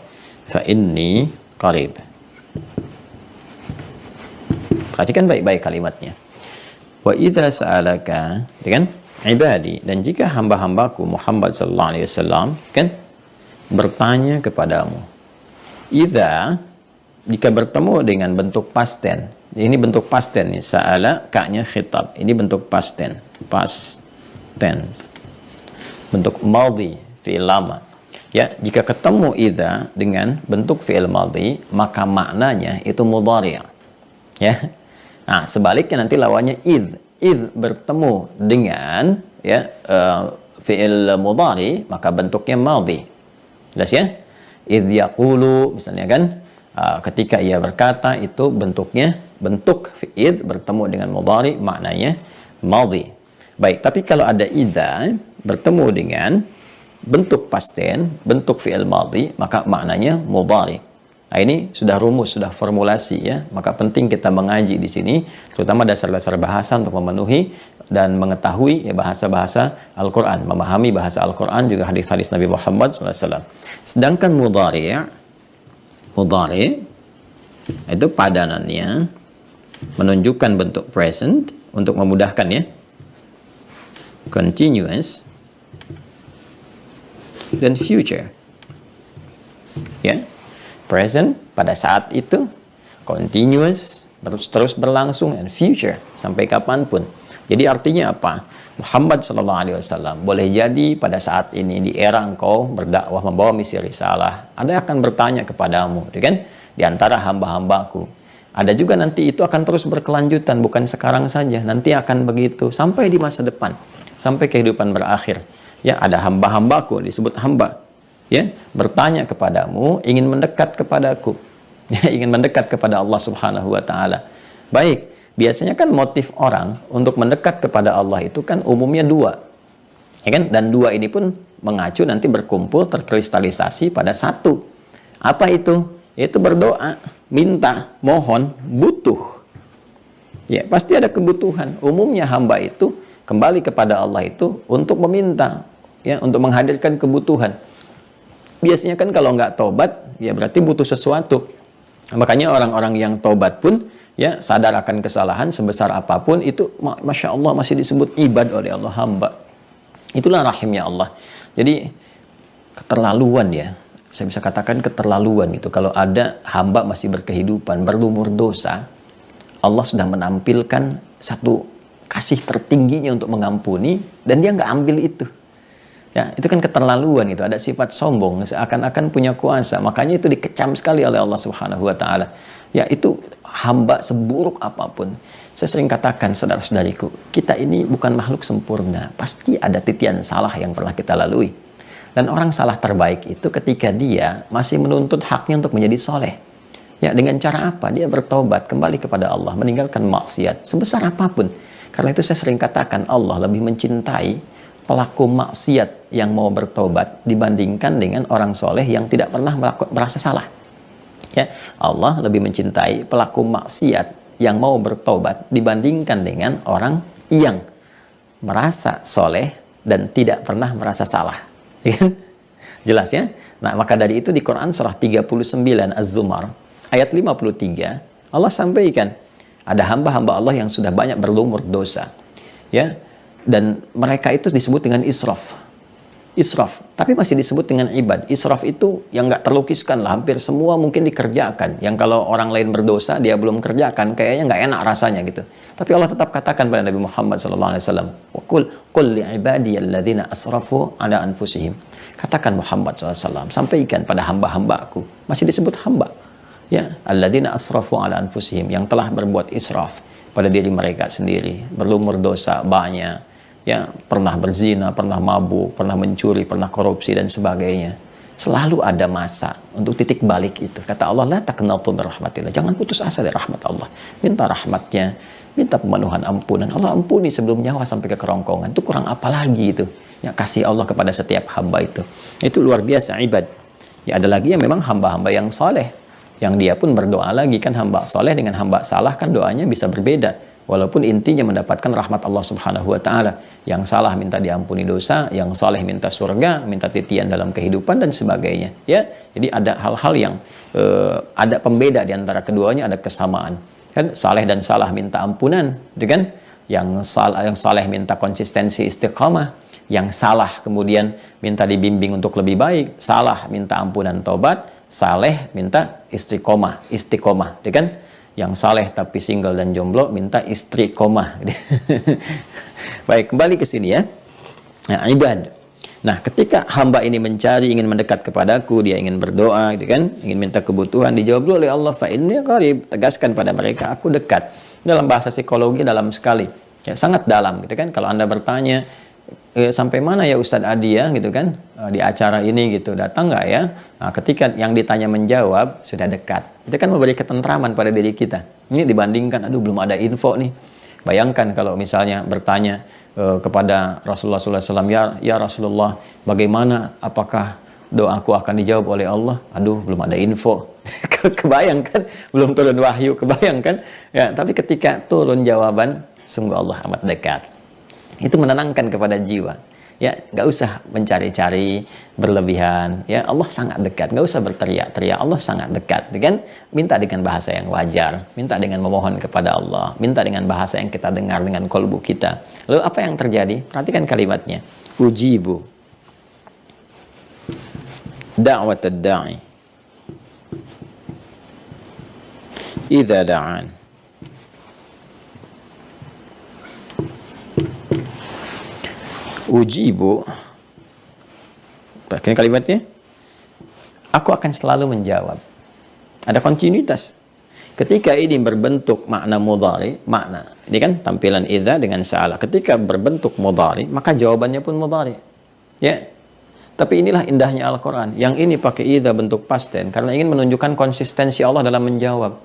fa inni qarib. Perhatikan baik-baik kalimatnya. Wa idza sa'alaka, kan? Ibadi, dan jika hamba-hambaku Muhammad sallallahu alaihi wasallam kan bertanya kepadamu. Idza, jika bertemu dengan bentuk past tense. Ini bentuk past tense nih, sa'ala ka-nya khitab. Ini bentuk past tense. Past tense. Bentuk madhi, fi'il lama. Ya, jika ketemu idza dengan bentuk fi'il madhi, maka maknanya itu mudhari'. Ya. Nah, sebaliknya nanti lawannya id. Id bertemu dengan ya fi'il mudhari, maka bentuknya madhi. Jelas ya? Id yaqulu misalnya kan, ketika ia berkata, itu bentuknya bentuk fi'il bertemu dengan mudhari, maknanya madhi. Baik, tapi kalau ada idza bertemu dengan bentuk past tense, bentuk fi'il madhi, maka maknanya mudhari. Nah, ini sudah rumus, sudah formulasi ya. Maka penting kita mengaji di sini, terutama dasar-dasar bahasa untuk memenuhi dan mengetahui ya bahasa-bahasa Al-Quran, memahami bahasa Al-Quran juga hadis-hadis Nabi Muhammad SAW. Sedangkan mudhari itu padanannya menunjukkan bentuk present untuk memudahkan ya, continuous dan future ya. Present pada saat itu, continuous terus berlangsung, dan future sampai kapanpun. Jadi artinya apa? Muhammad SAW boleh jadi pada saat ini di era engkau berdakwah membawa misi risalah, ada akan bertanya kepadamu, kan? Di antara hamba-hambaku. Ada juga nanti itu akan terus berkelanjutan, bukan sekarang saja, nanti akan begitu sampai di masa depan, sampai kehidupan berakhir. Ya, ada hamba-hambaku, disebut hamba. Ya, bertanya kepadamu, ingin mendekat kepadaku, ya, ingin mendekat kepada Allah Subhanahu wa Ta'ala. Baik, biasanya kan motif orang untuk mendekat kepada Allah itu kan umumnya dua, ya kan? Dan dua ini pun mengacu nanti berkumpul terkristalisasi pada satu. Apa itu? Yaitu berdoa, minta, mohon, butuh. Ya, pasti ada kebutuhan. Umumnya hamba itu kembali kepada Allah itu untuk meminta, ya, untuk menghadirkan kebutuhan. Biasanya kan kalau nggak tobat, ya berarti butuh sesuatu. Makanya orang-orang yang tobat pun, ya, sadar akan kesalahan sebesar apapun, itu Masya Allah masih disebut ibad oleh Allah, hamba. Itulah rahimnya Allah. Jadi keterlaluan ya, saya bisa katakan keterlaluan gitu. Kalau ada hamba masih berkehidupan, berlumur dosa, Allah sudah menampilkan satu kasih tertingginya untuk mengampuni, dan dia nggak ambil itu. Ya, itu kan keterlaluan itu, ada sifat sombong, seakan-akan punya kuasa. Makanya itu dikecam sekali oleh Allah Subhanahu wa Ta'ala. Ya, itu hamba seburuk apapun. Saya sering katakan, saudara-saudariku, kita ini bukan makhluk sempurna. Pasti ada titian salah yang pernah kita lalui. Dan orang salah terbaik itu ketika dia masih menuntut haknya untuk menjadi soleh. Ya, dengan cara apa? Dia bertobat, kembali kepada Allah, meninggalkan maksiat, sebesar apapun. Karena itu saya sering katakan, Allah lebih mencintai pelaku maksiat yang mau bertobat dibandingkan dengan orang soleh yang tidak pernah merasa salah. Ya, Allah lebih mencintai pelaku maksiat yang mau bertobat dibandingkan dengan orang yang merasa soleh dan tidak pernah merasa salah. Jelas ya? Nah, maka dari itu di Quran surah 39 Az-Zumar ayat 53 Allah sampaikan ada hamba-hamba Allah yang sudah banyak berlumur dosa. Ya. Dan mereka itu disebut dengan israf. Israf, tapi masih disebut dengan ibad. Israf itu yang nggak terlukiskan lah, hampir semua mungkin dikerjakan. Yang kalau orang lain berdosa, dia belum kerjakan, kayaknya nggak enak rasanya gitu. Tapi Allah tetap katakan pada Nabi Muhammad SAW, Qul li'ibadiyalladzina asrafu ala anfusihim. Katakan Muhammad SAW, sampaikan pada hamba-hambaku, masih disebut hamba. Ya, alladzina asrafu ala anfusihim, yang telah berbuat israf pada diri mereka sendiri, berlumur dosa banyak. Ya, pernah berzina, pernah mabuk, pernah mencuri, pernah korupsi dan sebagainya. Selalu ada masa untuk titik balik itu. Kata Allah, la taqnatu min rahmatillah. Jangan putus asa dari rahmat Allah. Minta rahmatnya, minta pemenuhan ampunan. Allah ampuni sebelum nyawa sampai ke kerongkongan. Itu kurang apa lagi itu? Ya, kasih Allah kepada setiap hamba itu. Itu luar biasa ibad. Ya, ada lagi yang memang hamba-hamba yang soleh. Yang dia pun berdoa lagi, kan hamba soleh dengan hamba salah kan doanya bisa berbeda. Walaupun intinya mendapatkan rahmat Allah Subhanahu wa Ta'ala. Yang salah minta diampuni dosa, yang saleh minta surga, minta titian dalam kehidupan dan sebagainya. Ya, jadi ada hal-hal yang ada pembeda di antara keduanya, ada kesamaan. Kan saleh dan salah minta ampunan, gitu kan? Yang saleh minta konsistensi istiqamah, yang salah kemudian minta dibimbing untuk lebih baik, salah minta ampunan tobat, saleh minta istiqomah, gitu kan? Yang saleh tapi single dan jomblo minta istri koma. Baik, kembali ke sini ya. Nah, ibad. Nah, ketika hamba ini mencari, ingin mendekat kepadaku, dia ingin berdoa, gitu kan, ingin minta kebutuhan, dijawab oleh Allah, fa inni qarib, tegaskan pada mereka, aku dekat. Dalam bahasa psikologi dalam sekali, ya, sangat dalam, gitu kan. Kalau Anda bertanya, sampai mana ya Ustadz Adi ya, gitu kan, di acara ini gitu, datang nggak ya? Nah, ketika yang ditanya menjawab, sudah dekat. Itu kan memberi ketentraman pada diri kita. Ini dibandingkan, aduh belum ada info nih. Bayangkan kalau misalnya bertanya kepada Rasulullah SAW, ya Rasulullah, bagaimana, apakah doaku akan dijawab oleh Allah? Aduh, belum ada info. Kebayangkan, belum turun wahyu, kebayangkan. Ya, tapi ketika turun jawaban, sungguh Allah amat dekat. Itu menenangkan kepada jiwa. Ya, nggak usah mencari-cari berlebihan. Ya, Allah sangat dekat. Nggak usah berteriak-teriak. Allah sangat dekat. Kan? Minta dengan bahasa yang wajar. Minta dengan memohon kepada Allah. Minta dengan bahasa yang kita dengar dengan kolbu kita. Lalu apa yang terjadi? Perhatikan kalimatnya. Ujibu da'watad da'i idza da'an. Ujibu, perhatikan kalimatnya, aku akan selalu menjawab. Ada kontinuitas. Ketika ini berbentuk makna mudhari, makna ini kan tampilan idza dengan sa'ala. Ketika berbentuk mudhari, maka jawabannya pun mudhari. Ya. Tapi inilah indahnya Al-Quran. Yang ini pakai idza bentuk past tense karena ingin menunjukkan konsistensi Allah dalam menjawab.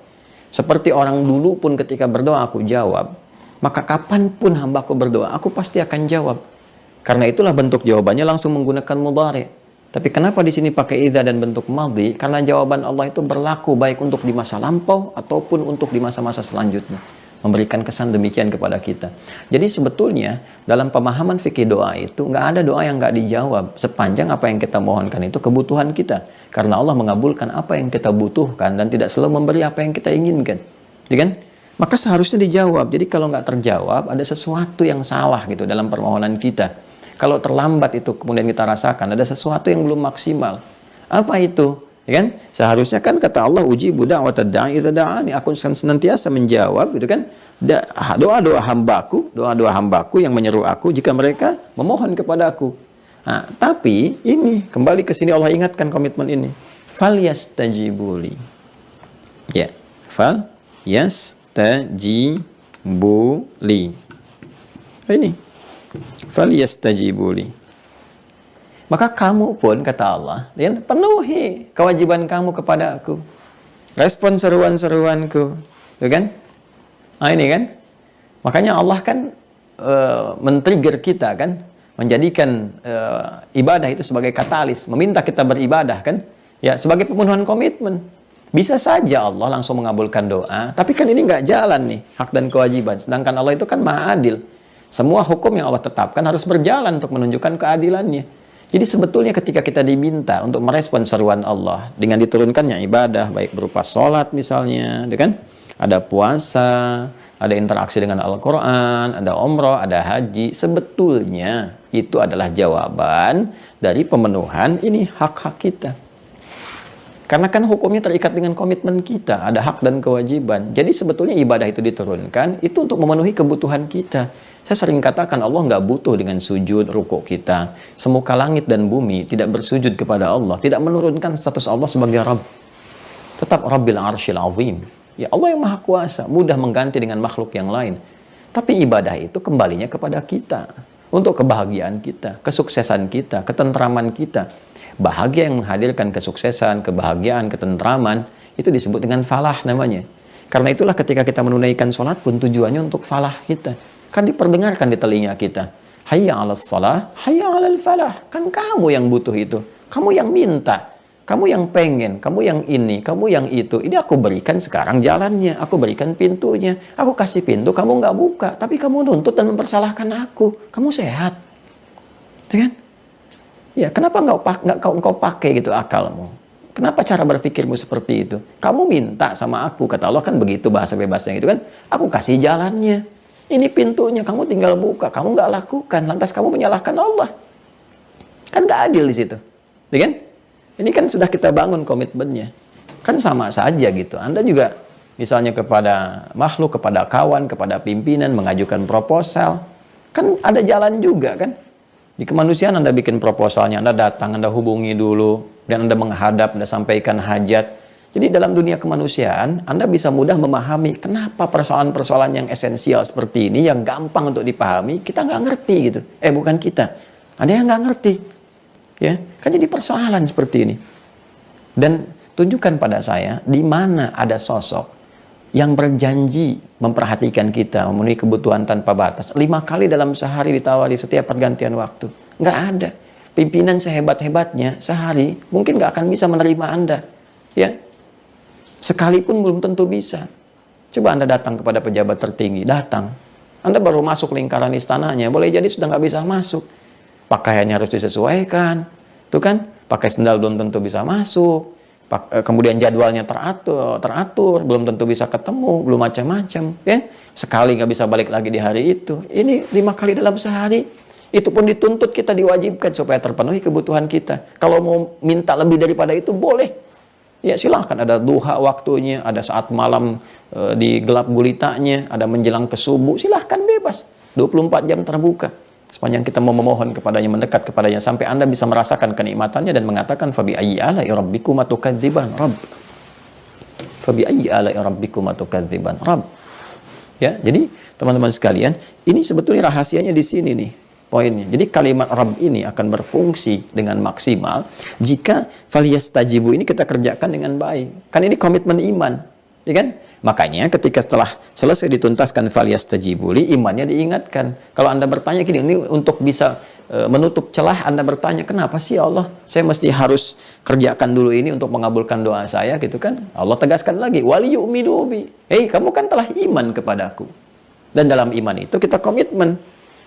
Seperti orang dulu pun ketika berdoa aku jawab, maka kapanpun hambaku berdoa, aku pasti akan jawab. Karena itulah bentuk jawabannya langsung menggunakan mudhari. Tapi kenapa di sini pakai idza dan bentuk madhi? Karena jawaban Allah itu berlaku baik untuk di masa lampau ataupun untuk di masa-masa selanjutnya. Memberikan kesan demikian kepada kita. Jadi sebetulnya dalam pemahaman fikih doa itu nggak ada doa yang nggak dijawab sepanjang apa yang kita mohonkan itu kebutuhan kita. Karena Allah mengabulkan apa yang kita butuhkan dan tidak selalu memberi apa yang kita inginkan. Ya kan? Maka seharusnya dijawab. Jadi kalau nggak terjawab ada sesuatu yang salah gitu dalam permohonan kita. Kalau terlambat itu kemudian kita rasakan ada sesuatu yang belum maksimal. Apa itu? Ya kan? Seharusnya kan kata Allah ujibu da'watad da'i idza da'ani, aku senantiasa menjawab gitu kan doa-doa hambaku yang menyeru aku jika mereka memohon kepadaku. Nah, tapi ini kembali ke sini Allah ingatkan komitmen ini. Falyastajibuli. Ya. Fal yastajibu li. Ini. Fal yastajibu li. Maka kamu pun, kata Allah, penuhi kewajiban kamu kepada aku. Respon seruan-seruanku. Tuh kan? Nah ini kan? Makanya Allah kan men-trigger kita kan, menjadikan ibadah itu sebagai katalis, meminta kita beribadah kan, ya sebagai pemenuhan komitmen. Bisa saja Allah langsung mengabulkan doa, tapi kan ini nggak jalan nih, hak dan kewajiban. Sedangkan Allah itu kan maha adil. Semua hukum yang Allah tetapkan harus berjalan untuk menunjukkan keadilannya. Jadi sebetulnya ketika kita diminta untuk merespon seruan Allah dengan diturunkannya ibadah, baik berupa sholat misalnya, kan? Ada puasa, ada interaksi dengan Al-Quran, ada umrah, ada haji. Sebetulnya itu adalah jawaban dari pemenuhan ini hak-hak kita. Karena kan hukumnya terikat dengan komitmen kita, ada hak dan kewajiban. Jadi sebetulnya ibadah itu diturunkan, itu untuk memenuhi kebutuhan kita. Saya sering katakan Allah nggak butuh dengan sujud, rukuk kita. Semuka langit dan bumi tidak bersujud kepada Allah, tidak menurunkan status Allah sebagai Rabb. Tetap Rabbil Arsyil Azim. Ya Allah yang Maha Kuasa, mudah mengganti dengan makhluk yang lain. Tapi ibadah itu kembalinya kepada kita. Untuk kebahagiaan kita, kesuksesan kita, ketentraman kita. Bahagia yang menghadirkan kesuksesan, kebahagiaan, ketentraman, itu disebut dengan falah namanya. Karena itulah ketika kita menunaikan sholat pun tujuannya untuk falah kita. Kan diperdengarkan di telinga kita. Hayya 'alas shalah, hayya 'alal falah. Kan kamu yang butuh itu. Kamu yang minta. Kamu yang pengen, kamu yang ini, kamu yang itu. Ini aku berikan sekarang jalannya, aku berikan pintunya. Aku kasih pintu, kamu nggak buka. Tapi kamu nuntut dan mempersalahkan aku. Kamu sehat. Itu kan? Ya, kenapa nggak kau pakai gitu akalmu? Kenapa cara berpikirmu seperti itu? Kamu minta sama aku, kata Allah kan begitu bahasa bebasnya gitu kan. Aku kasih jalannya. Ini pintunya, kamu tinggal buka. Kamu nggak lakukan, lantas kamu menyalahkan Allah. Kan nggak adil di situ. Ya kan? Ini kan sudah kita bangun komitmennya. Kan sama saja gitu. Anda juga misalnya kepada makhluk, kepada kawan, kepada pimpinan mengajukan proposal. Kan ada jalan juga kan. Di kemanusiaan Anda bikin proposalnya, Anda datang, Anda hubungi dulu. Dan Anda menghadap, Anda sampaikan hajat. Jadi dalam dunia kemanusiaan, Anda bisa mudah memahami kenapa persoalan-persoalan yang esensial seperti ini, yang gampang untuk dipahami, kita nggak ngerti gitu. Bukan kita. Ada yang nggak ngerti. Ya, kan jadi persoalan seperti ini. Dan tunjukkan pada saya di mana ada sosok yang berjanji memperhatikan kita, memenuhi kebutuhan tanpa batas. 5 kali dalam sehari ditawari setiap pergantian waktu. Nggak ada. Pimpinan sehebat-hebatnya sehari mungkin nggak akan bisa menerima Anda. Ya, sekalipun belum tentu bisa. Coba Anda datang kepada pejabat tertinggi, datang. Anda baru masuk lingkaran istananya, boleh jadi sudah nggak bisa masuk. Pakaiannya harus disesuaikan, tuh kan? Pakai sendal belum tentu bisa masuk. Kemudian jadwalnya teratur, belum tentu bisa ketemu, belum macam-macam. Ya? Sekali nggak bisa balik lagi di hari itu. Ini 5 kali dalam sehari. Itu pun dituntut kita diwajibkan supaya terpenuhi kebutuhan kita. Kalau mau minta lebih daripada itu boleh. Ya silahkan, ada duha waktunya, ada saat malam di gelap gulitanya, ada menjelang ke subuh, silahkan bebas. 24 jam terbuka. Sepanjang kita mau memohon kepadanya, mendekat kepadanya, sampai Anda bisa merasakan kenikmatannya dan mengatakan, Fabi ayyi ala'i rabbikuma tukadziban Rabb. Fabi ayyi ala'i rabbikuma tukadziban Rabb. Ya, jadi teman-teman sekalian, ini sebetulnya rahasianya di sini nih, poinnya. Jadi kalimat Rabb ini akan berfungsi dengan maksimal jika falyastajibu ini kita kerjakan dengan baik. Kan ini komitmen iman, ya kan? Makanya ketika setelah selesai dituntaskan falyastajibu li, imannya diingatkan. Kalau Anda bertanya gini, ini untuk bisa menutup celah, Anda bertanya, kenapa sih Allah saya mesti harus kerjakan dulu ini untuk mengabulkan doa saya gitu kan? Allah tegaskan lagi, wal yu'minu bi. Kamu kan telah iman kepadaku. Dan dalam iman itu kita komitmen.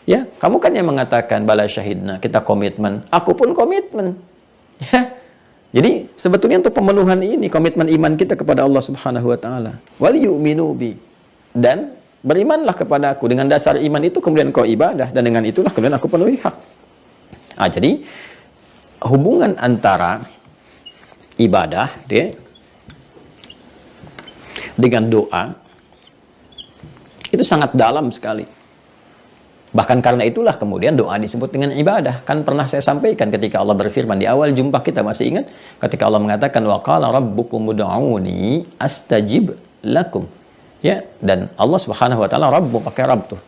Ya, kamu kan yang mengatakan bala syahidna, kita komitmen. Aku pun komitmen. Ya. Jadi sebetulnya untuk pemenuhan ini komitmen iman kita kepada Allah Subhanahu wa taala. Wal yu'minu bi. Dan berimanlah kepada aku. Dengan dasar iman itu kemudian kau ibadah, dan dengan itulah kemudian aku penuhi hak. Jadi hubungan antara ibadah dengan doa itu sangat dalam sekali. Bahkan karena itulah kemudian doa disebut dengan ibadah. Kan pernah saya sampaikan ketika Allah berfirman di awal jumpa kita, masih ingat? Ketika Allah mengatakan, wa qala rabbukum ud'uni astajib lakum. Ya, dan Allah Subhanahu wa taala Rabbu, pakai Rabb tuh.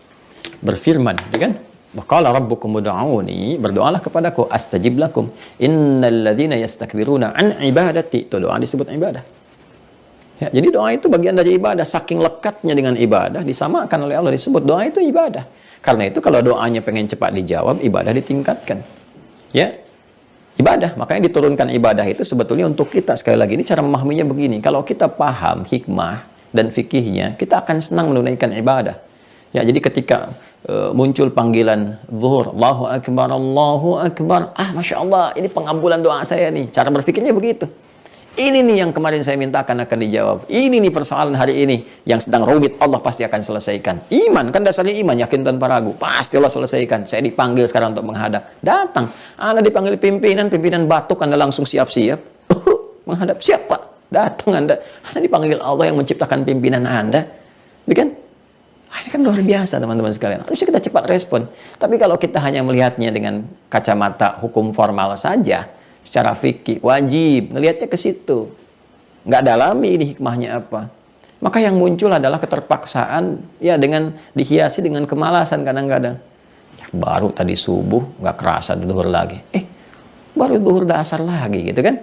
Berfirman, ya kan? Waqala rabbukum ud'uni, berdoalah kepadaku astajib lakum. Innal ladzina yastakbiruna an ibadati, itu doa disebut ibadah. Ya, jadi doa itu bagian dari ibadah. Saking lekatnya dengan ibadah, disamakan oleh Allah, disebut doa itu ibadah. Karena itu kalau doanya pengen cepat dijawab, ibadah ditingkatkan. Ya, ibadah. Makanya diturunkan ibadah itu sebetulnya untuk kita. Sekali lagi, ini cara memahaminya begini. Kalau kita paham hikmah dan fikihnya, kita akan senang menunaikan ibadah. Ya, jadi ketika muncul panggilan zuhur, Allahu Akbar, Allahu Akbar. Masya Allah, ini pengabulan doa saya nih. Cara berpikirnya begitu. Ini nih yang kemarin saya mintakan akan dijawab. Ini nih persoalan hari ini yang sedang rumit, Allah pasti akan selesaikan. Iman, kan dasarnya iman, yakin tanpa ragu. Pasti Allah selesaikan. Saya dipanggil sekarang untuk menghadap. Datang. Anda dipanggil pimpinan batuk, Anda langsung siap-siap. Menghadap siapa? Datang Anda. Anda dipanggil Allah yang menciptakan pimpinan Anda. Kan? Ini kan luar biasa teman-teman sekalian. Harusnya kita cepat respon. Tapi kalau kita hanya melihatnya dengan kacamata hukum formal saja, secara fikih, wajib ngelihatnya ke situ. Nggak dalami ini hikmahnya apa. Maka yang muncul adalah keterpaksaan, ya, dengan dihiasi dengan kemalasan kadang-kadang. Ya, baru tadi subuh, nggak kerasa duhur lagi. Baru duhur dasar lagi gitu kan.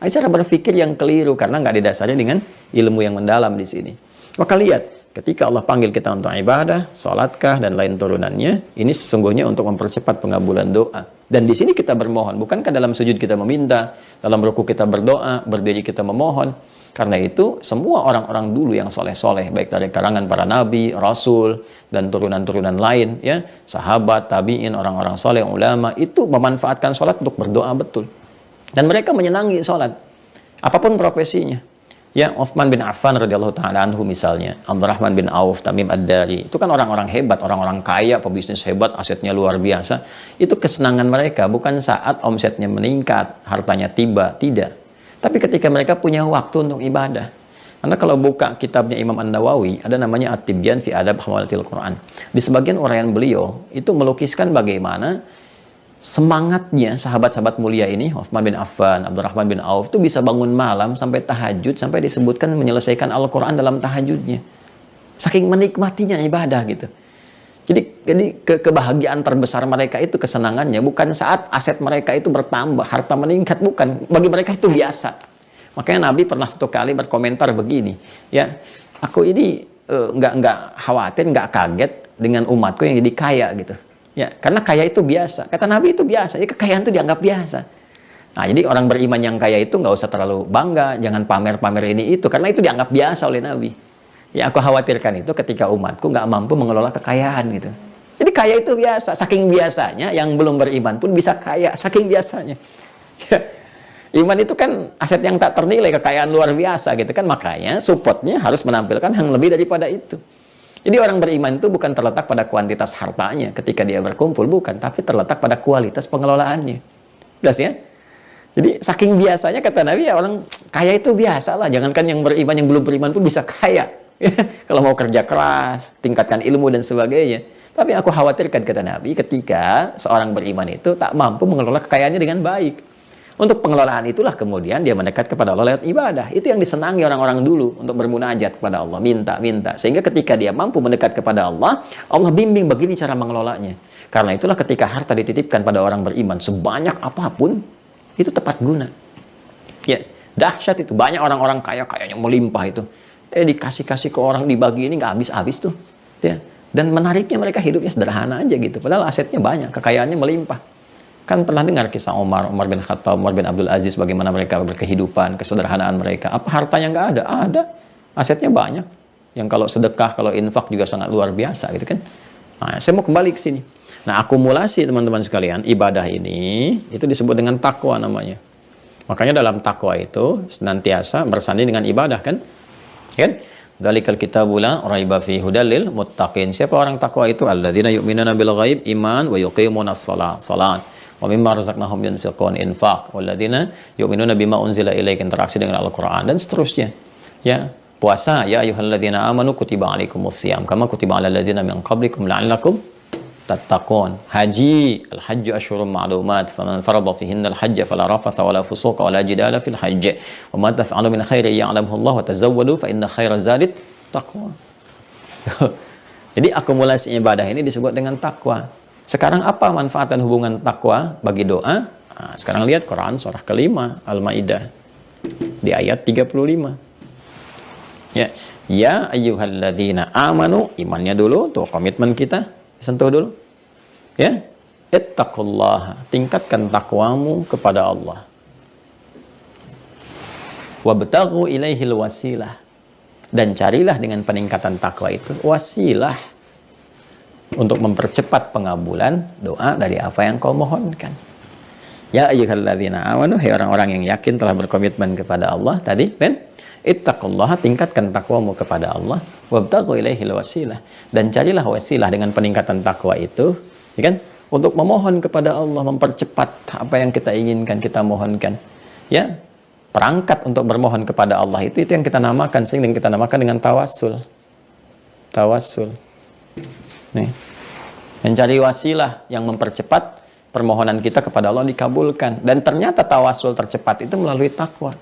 Cara berpikir yang keliru karena nggak didasari dengan ilmu yang mendalam di sini. Maka lihat, ketika Allah panggil kita untuk ibadah, salatkah, dan lain turunannya, ini sesungguhnya untuk mempercepat pengabulan doa. Dan di sini kita bermohon. Bukankah dalam sujud kita meminta, dalam ruku kita berdoa, berdiri kita memohon? Karena itu, semua orang-orang dulu yang soleh-soleh, baik dari karangan para nabi, rasul, dan turunan-turunan lain, ya, sahabat, tabi'in, orang-orang soleh, ulama, itu memanfaatkan sholat untuk berdoa betul. Dan mereka menyenangi sholat, apapun profesinya. Ya, Uthman bin Affan radhiyallahu ta'ala anhu misalnya, Abdurrahman bin Auf, Tamim Ad-Dari, itu kan orang-orang hebat, orang-orang kaya, pebisnis hebat, asetnya luar biasa. Itu kesenangan mereka bukan saat omsetnya meningkat, hartanya tiba, tidak. Tapi ketika mereka punya waktu untuk ibadah. Karena kalau buka kitabnya Imam An-Nawawi, ada namanya At-Tibyan fi Adab Hamalatil Quran. Di sebagian uraian beliau, itu melukiskan bagaimana semangatnya sahabat-sahabat mulia ini, Uthman bin Affan, Abdurrahman bin Auf, itu bisa bangun malam sampai tahajud, sampai disebutkan menyelesaikan Al-Quran dalam tahajudnya. Saking menikmatinya ibadah gitu. Jadi kebahagiaan terbesar mereka itu, kesenangannya bukan saat aset mereka itu bertambah, harta meningkat, bukan. Bagi mereka itu biasa. Makanya Nabi pernah satu kali berkomentar begini, ya, aku ini nggak khawatir, nggak kaget dengan umatku yang jadi kaya gitu. Ya, karena kaya itu biasa. Kata Nabi itu biasa. Ya, kekayaan itu dianggap biasa. Nah, jadi orang beriman yang kaya itu nggak usah terlalu bangga, jangan pamer-pamer ini itu, karena itu dianggap biasa oleh Nabi. Ya, aku khawatirkan itu ketika umatku nggak mampu mengelola kekayaan gitu. Jadi kaya itu biasa. Saking biasanya, yang belum beriman pun bisa kaya. Saking biasanya. Ya, iman itu kan aset yang tak ternilai, kekayaan luar biasa gitu kan. Makanya supportnya harus menampilkan yang lebih daripada itu. Jadi orang beriman itu bukan terletak pada kuantitas hartanya ketika dia berkumpul, bukan, tapi terletak pada kualitas pengelolaannya. Jelas ya? Jadi saking biasanya kata Nabi, ya orang kaya itu biasa lah. Jangankan yang beriman, yang belum beriman pun bisa kaya. Kalau mau kerja keras, tingkatkan ilmu dan sebagainya. Tapi aku khawatirkan kata Nabi ketika seorang beriman itu tak mampu mengelola kekayaannya dengan baik. Untuk pengelolaan itulah kemudian dia mendekat kepada Allah lewat ibadah. Itu yang disenangi orang-orang dulu untuk bermunajat kepada Allah, minta. Sehingga ketika dia mampu mendekat kepada Allah, Allah bimbing begini cara mengelolanya. Karena itulah ketika harta dititipkan pada orang beriman, sebanyak apapun, itu tepat guna. Ya, dahsyat itu. Banyak orang-orang kayanya melimpah itu. Dikasih-kasih ke orang, dibagi ini nggak habis-habis tuh. Ya. Dan menariknya mereka hidupnya sederhana aja gitu. Padahal asetnya banyak, kekayaannya melimpah. Kan pernah dengar kisah Umar bin Khattab, Umar bin Abdul Aziz, bagaimana mereka berkehidupan, kesederhanaan mereka. Apa hartanya nggak ada? Ada. Asetnya banyak. Yang kalau sedekah, kalau infak juga sangat luar biasa gitu kan. Nah, saya mau kembali ke sini. Nah, akumulasi teman-teman sekalian, ibadah ini itu disebut dengan takwa namanya. Makanya dalam takwa itu senantiasa bersanding dengan ibadah kan? Kan? Dzalikal kitabu la raiba fihi hudal lil muttaqin. Siapa orang takwa itu? Alladzina yu'minuna bil ghaib, iman, wa yuqimunas salat. Wa mimma razaqnahum yunfiqun, infaq. Walladzina yu'minuna bima unzila ilaika, interaksi dengan Al-Qur'an dan seterusnya. Ya, puasa, ya ayyuhalladzina amanu kutiba alaikumus shiyam kama kutiba alal ladzina min qablikum la'allakum tattaqun. Haji, al-hajju asyhurun ma'lumat, faman farada fihinna al-hajja fala rafatha wala fusuqa wala jidala fil hajj. Wa ma taf'alu min khairin ya'lamuhu Allah wa tazawwadu fa inna khairaz zadi taqwa. Jadi akumulasi ibadah ini disebut dengan takwa. Sekarang apa manfaat dan hubungan takwa bagi doa? Nah, sekarang lihat Quran surah kelima Al-Maidah di ayat 35. Ya ayyuhalladzina amanu, imannya dulu, tuh komitmen kita sentuh dulu. Ya, ittaqullaha, tingkatkan takwamu kepada Allah. Wabtaghu ilaihil wasilah, dan carilah dengan peningkatan takwa itu wasilah untuk mempercepat pengabulan doa dari apa yang kau mohonkan. Ya ayyuhalladzina amanu, hai orang-orang yang yakin telah berkomitmen kepada Allah tadi, kan? Ittaqullaha, tingkatkan takwamu kepada Allah, wabtaghu ilaihil wasilah, dan carilah wasilah dengan peningkatan takwa itu, ya kan? Untuk memohon kepada Allah, mempercepat apa yang kita inginkan, kita mohonkan. Ya, perangkat untuk bermohon kepada Allah itu yang kita namakan, sehingga kita namakan dengan tawassul. Tawassul. Nih, mencari wasilah yang mempercepat permohonan kita kepada Allah dikabulkan. Dan ternyata tawassul tercepat itu melalui takwa.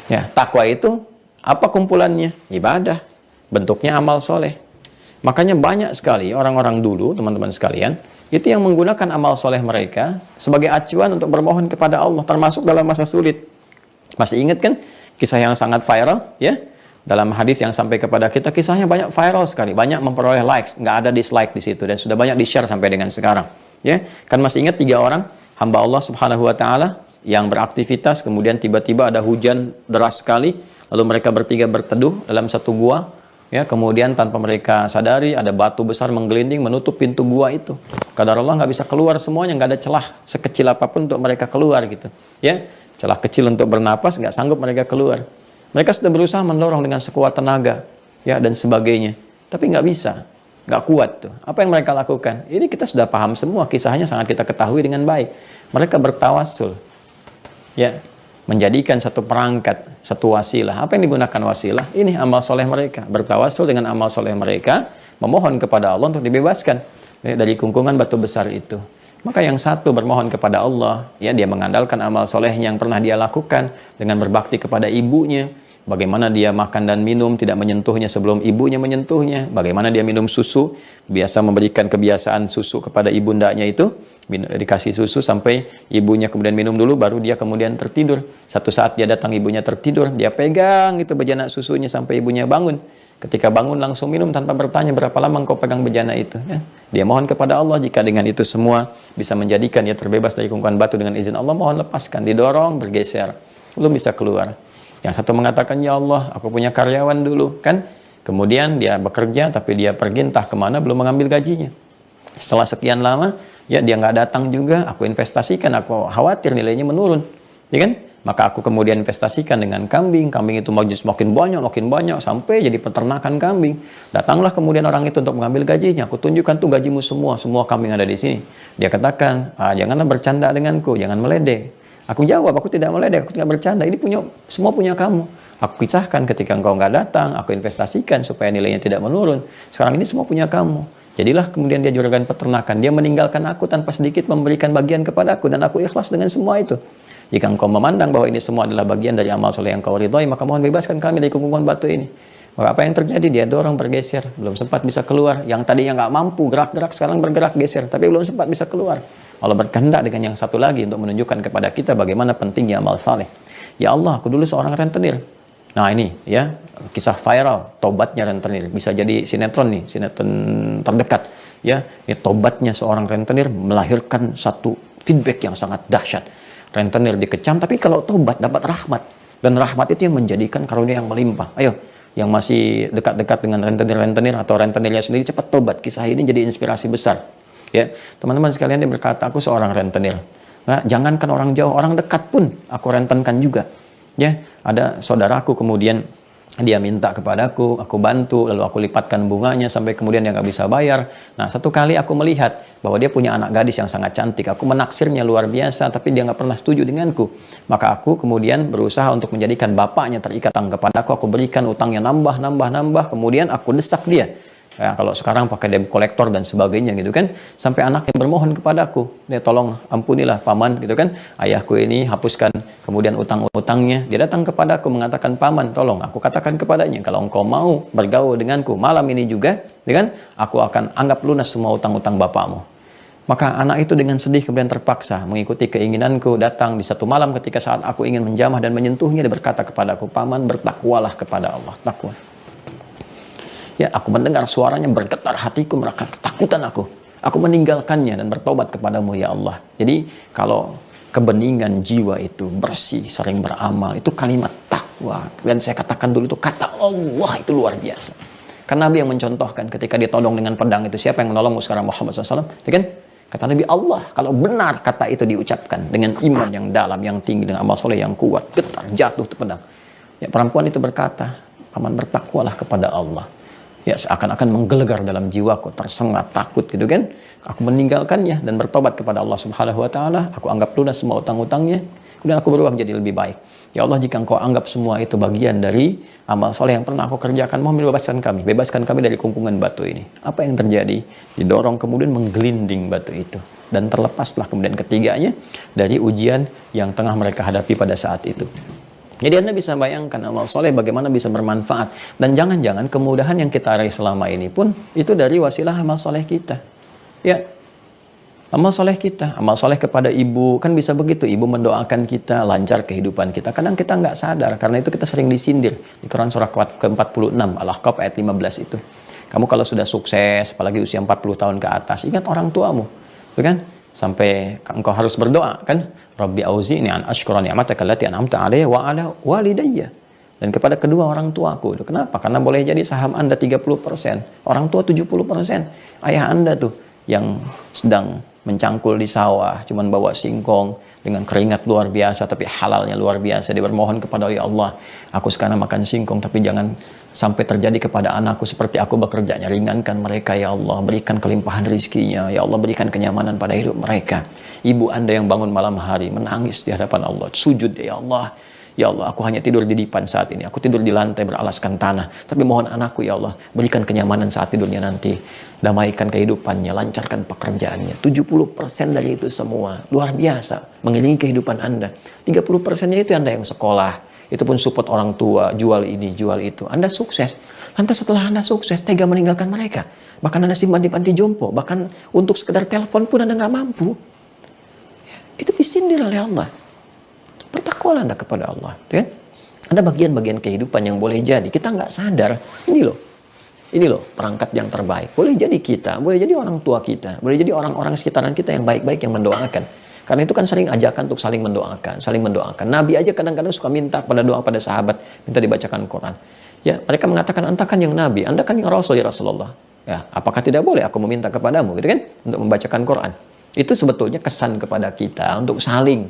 Ya, takwa itu apa kumpulannya? Ibadah, bentuknya amal soleh. Makanya banyak sekali orang-orang dulu, teman-teman sekalian, itu yang menggunakan amal soleh mereka sebagai acuan untuk bermohon kepada Allah, termasuk dalam masa sulit. Masih ingat kan kisah yang sangat viral, ya? Dalam hadis yang sampai kepada kita, kisahnya banyak viral sekali, banyak memperoleh likes, nggak ada dislike di situ, dan sudah banyak di-share sampai dengan sekarang. Ya, kan masih ingat 3 orang hamba Allah Subhanahu wa taala yang beraktivitas, kemudian tiba-tiba ada hujan deras sekali, lalu mereka bertiga berteduh dalam satu gua, ya, kemudian tanpa mereka sadari ada batu besar menggelinding menutup pintu gua itu. Kadar Allah nggak bisa keluar semuanya, nggak ada celah sekecil apapun untuk mereka keluar gitu, ya, celah kecil untuk bernapas nggak sanggup mereka keluar. Mereka sudah berusaha mendorong dengan sekuat tenaga, ya, dan sebagainya, tapi nggak bisa. Nggak kuat tuh. Apa yang mereka lakukan? Ini kita sudah paham semua, kisahnya sangat kita ketahui dengan baik. Mereka bertawassul, ya, menjadikan satu perangkat, satu wasilah. Apa yang digunakan wasilah? Ini amal soleh mereka. Bertawassul dengan amal soleh mereka, memohon kepada Allah untuk dibebaskan dari kungkungan batu besar itu. Maka yang satu bermohon kepada Allah, ya, dia mengandalkan amal soleh yang pernah dia lakukan dengan berbakti kepada ibunya. Bagaimana dia makan dan minum tidak menyentuhnya sebelum ibunya menyentuhnya. Bagaimana dia minum susu, biasa memberikan kebiasaan susu kepada ibundanya itu, dikasih susu sampai ibunya kemudian minum dulu, baru dia kemudian tertidur. Satu saat dia datang, ibunya tertidur, dia pegang itu bejana susunya sampai ibunya bangun. Ketika bangun langsung minum tanpa bertanya berapa lama engkau pegang bejana itu. Ya. Dia mohon kepada Allah, jika dengan itu semua bisa menjadikan dia terbebas dari kungkungan batu dengan izin Allah, mohon lepaskan, didorong, bergeser, belum bisa keluar. Yang satu mengatakan, ya Allah, aku punya karyawan dulu, kan? Kemudian dia bekerja, tapi dia pergi entah kemana, belum mengambil gajinya. Setelah sekian lama, ya, dia nggak datang juga, aku investasikan, aku khawatir nilainya menurun, ya kan? Maka aku kemudian investasikan dengan kambing, kambing itu makin banyak, sampai jadi peternakan kambing. Datanglah kemudian orang itu untuk mengambil gajinya, aku tunjukkan tuh gajimu semua kambing ada di sini. Dia katakan, janganlah bercanda denganku, jangan meledek. Aku jawab, aku tidak meledek, aku tidak bercanda, ini semua punya kamu. Aku pisahkan ketika engkau nggak datang, aku investasikan supaya nilainya tidak menurun. Sekarang ini semua punya kamu. Jadilah kemudian dia juragan peternakan, dia meninggalkan aku tanpa sedikit memberikan bagian kepadaku, dan aku ikhlas dengan semua itu. Jika engkau memandang bahwa ini semua adalah bagian dari amal soleh yang kau ridhoi, maka mohon bebaskan kami dari kungkungan batu ini. Maka apa yang terjadi? Dia dorong bergeser, belum sempat bisa keluar. Yang tadinya nggak mampu gerak-gerak, sekarang bergerak geser, tapi belum sempat bisa keluar. Allah berkehendak dengan yang satu lagi untuk menunjukkan kepada kita bagaimana pentingnya amal saleh. Ya Allah, aku dulu seorang rentenir. Nah ini, ya, kisah viral, tobatnya rentenir. Bisa jadi sinetron nih, sinetron terdekat. Ya, ini tobatnya seorang rentenir melahirkan satu feedback yang sangat dahsyat. Rentenir dikecam, tapi kalau tobat dapat rahmat. Dan rahmat itu yang menjadikan karunia yang melimpah. Ayo, yang masih dekat-dekat dengan rentenir-rentenir atau rentenirnya sendiri, cepat tobat. Kisah ini jadi inspirasi besar. Ya, teman-teman sekalian, dia berkata, aku seorang rentenir. Nah, jangankan orang jauh, orang dekat pun aku rentenkan juga. Ya, ada saudaraku kemudian dia minta kepadaku, aku bantu, lalu aku lipatkan bunganya sampai kemudian dia nggak bisa bayar. Nah, satu kali aku melihat bahwa dia punya anak gadis yang sangat cantik. Aku menaksirnya luar biasa, tapi dia nggak pernah setuju denganku. Maka aku kemudian berusaha untuk menjadikan bapaknya terikat utang kepadaku. Aku berikan utangnya nambah. Kemudian aku desak dia. Ya, kalau sekarang pakai debt collector dan sebagainya gitu kan, sampai anaknya bermohon kepadaku, dia tolong ampunilah paman gitu kan, ayahku ini hapuskan kemudian utang-utangnya. Dia datang kepadaku mengatakan, paman tolong aku katakan kepadanya, kalau engkau mau bergaul denganku malam ini juga, gitu kan, aku akan anggap lunas semua utang-utang bapakmu. Maka anak itu dengan sedih kemudian terpaksa mengikuti keinginanku, datang di satu malam ketika saat aku ingin menjamah dan menyentuhnya, dia berkata kepadaku, paman bertakwalah kepada Allah, takwa. Ya, aku mendengar suaranya, bergetar hatiku, merasa ketakutan aku. Aku meninggalkannya dan bertobat kepadamu ya Allah. Jadi kalau kebeningan jiwa itu bersih, sering beramal, itu kalimat takwa. Dan saya katakan dulu itu kata Allah itu luar biasa. Karena Nabi yang mencontohkan ketika ditodong dengan pedang itu, siapa yang menolongmu sekarang? Muhammad SAW. Ya kan? Kata Nabi, Allah. Kalau benar kata itu diucapkan dengan iman yang dalam, yang tinggi, dengan amal soleh yang kuat, getar, jatuh itu pedang. Ya, perempuan itu berkata, paman bertakwalah kepada Allah. Ya, seakan-akan menggelegar dalam jiwaku, tersengat, takut gitu kan. Aku meninggalkannya dan bertobat kepada Allah Subhanahu wa taala. Aku anggap lunas semua utang-utangnya. Kemudian aku berubah jadi lebih baik. Ya Allah, jika engkau anggap semua itu bagian dari amal soleh yang pernah aku kerjakan, mohon bebaskan kami. Bebaskan kami dari kungkungan batu ini. Apa yang terjadi? Didorong kemudian menggelinding batu itu. Dan terlepaslah kemudian ketiganya dari ujian yang tengah mereka hadapi pada saat itu. Jadi Anda bisa bayangkan amal soleh bagaimana bisa bermanfaat. Dan jangan-jangan kemudahan yang kita raih selama ini pun itu dari wasilah amal soleh kita. Ya, amal soleh kita. Amal soleh kepada ibu, kan bisa begitu. Ibu mendoakan kita, lancar kehidupan kita. Kadang kita nggak sadar, karena itu kita sering disindir. Di Quran surah ke-46, Al-Ahqaf ayat 15 itu. Kamu kalau sudah sukses, apalagi usia 40 tahun ke atas, ingat orang tuamu. Kan? Sampai engkau harus berdoa kan, Rabbi auzi'ni an ashkura ni'mataka allati an'amta 'alayya wa 'ala walidayya. Dan kepada kedua orang tuaku. Kenapa? Karena boleh jadi saham Anda 30%, orang tua 70%. Ayah Anda tuh yang sedang mencangkul di sawah, cuman bawa singkong dengan keringat luar biasa, tapi halalnya luar biasa. Dia bermohon kepada Allah, aku sekarang makan singkong, tapi jangan sampai terjadi kepada anakku seperti aku bekerjanya. Ringankan mereka ya Allah, berikan kelimpahan rizkinya ya Allah, berikan kenyamanan pada hidup mereka. Ibu Anda yang bangun malam hari menangis di hadapan Allah, sujud ya Allah, ya Allah, aku hanya tidur di dipan saat ini, aku tidur di lantai beralaskan tanah, tapi mohon anakku ya Allah, berikan kenyamanan saat tidurnya nanti, damaikan kehidupannya, lancarkan pekerjaannya. 70% dari itu semua luar biasa mengiringi kehidupan Anda. 30%-nya itu Anda yang sekolah, itu pun support orang tua, jual ini, jual itu. Anda sukses. Lantas setelah Anda sukses, tega meninggalkan mereka. Bahkan Anda simpan di panti jompo. Bahkan untuk sekedar telepon pun Anda nggak mampu. Ya, itu disindir oleh Allah. Bertakwalah Anda kepada Allah. Kan? Ada bagian-bagian kehidupan yang boleh jadi kita nggak sadar. Ini loh perangkat yang terbaik. Boleh jadi kita, boleh jadi orang tua kita, boleh jadi orang-orang sekitaran kita yang baik-baik yang mendoakan. Karena itu kan sering ajakan untuk saling mendoakan, saling mendoakan. Nabi aja kadang-kadang suka minta pada doa pada sahabat, minta dibacakan Quran. Ya, mereka mengatakan, Anda kan yang Nabi, Anda kan yang Rasul ya Rasulullah. Ya, apakah tidak boleh aku meminta kepadamu, gitu kan, untuk membacakan Quran? Itu sebetulnya kesan kepada kita untuk saling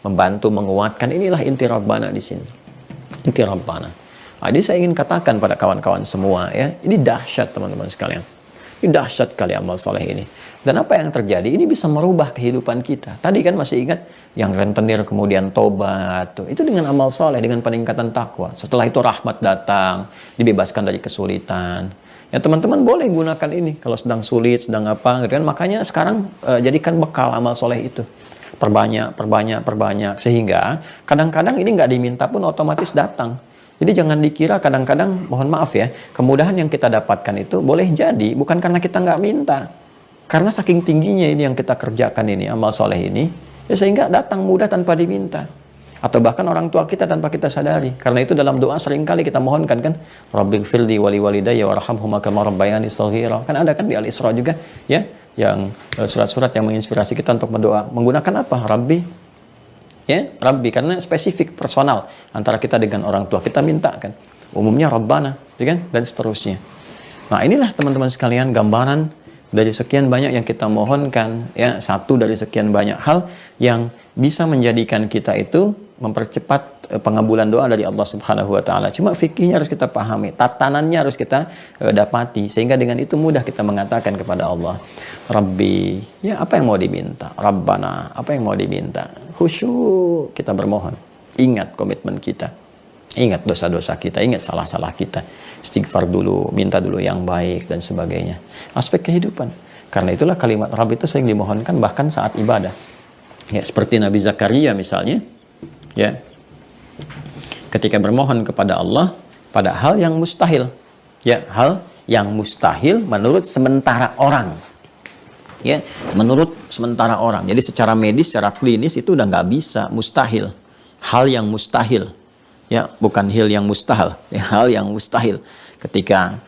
membantu, menguatkan. Inilah inti Rabbana di sini. Inti Rabbana. Jadi saya ingin katakan pada kawan-kawan semua, ya, ini dahsyat teman-teman sekalian. Ini dahsyat kali amal soleh ini. Dan apa yang terjadi? Ini bisa merubah kehidupan kita. Tadi kan masih ingat yang rentenir kemudian tobat. Itu dengan amal soleh, dengan peningkatan takwa. Setelah itu rahmat datang, dibebaskan dari kesulitan. Ya teman-teman boleh gunakan ini kalau sedang sulit, sedang apa. Gitu kan? Makanya sekarang jadikan bekal amal soleh itu. Perbanyak. Sehingga kadang-kadang ini nggak diminta pun otomatis datang. Jadi jangan dikira kadang-kadang, mohon maaf ya, kemudahan yang kita dapatkan itu boleh jadi bukan karena kita nggak minta. Karena saking tingginya ini yang kita kerjakan ini, amal soleh ini, ya sehingga datang mudah tanpa diminta. Atau bahkan orang tua kita tanpa kita sadari. Karena itu dalam doa seringkali kita mohonkan kan, Rabbighfirli wali walidayya warhamhuma kama rabbayani shaghira. Kan ada kan di Al-Isra juga, ya, yang surat-surat yang menginspirasi kita untuk berdoa. Menggunakan apa? Rabbi. Ya, Rabbi, karena spesifik personal antara kita dengan orang tua. Kita minta kan. Umumnya Rabbana, ya kan? Dan seterusnya. Nah, inilah teman-teman sekalian gambaran dari sekian banyak yang kita mohonkan, ya, satu dari sekian banyak hal yang bisa menjadikan kita itu mempercepat pengabulan doa dari Allah Subhanahu wa taala. Cuma fikihnya harus kita pahami, tatanannya harus kita dapati, sehingga dengan itu mudah kita mengatakan kepada Allah, Rabbi, ya apa yang mau diminta? Rabbana, apa yang mau diminta? Khusyuk kita bermohon. Ingat komitmen kita. Ingat dosa-dosa kita, ingat salah-salah kita. Istighfar dulu, minta dulu yang baik dan sebagainya. Aspek kehidupan. Karena itulah kalimat Rabb itu sering dimohonkan bahkan saat ibadah. Ya, seperti Nabi Zakaria misalnya, ya. Ketika bermohon kepada Allah pada hal yang mustahil. Ya, hal yang mustahil menurut sementara orang. Ya, menurut sementara orang. Jadi secara medis, secara klinis itu udah nggak bisa, mustahil. Hal yang mustahil. Ya, bukan hal yang mustahil, ya, hal yang mustahil. Ketika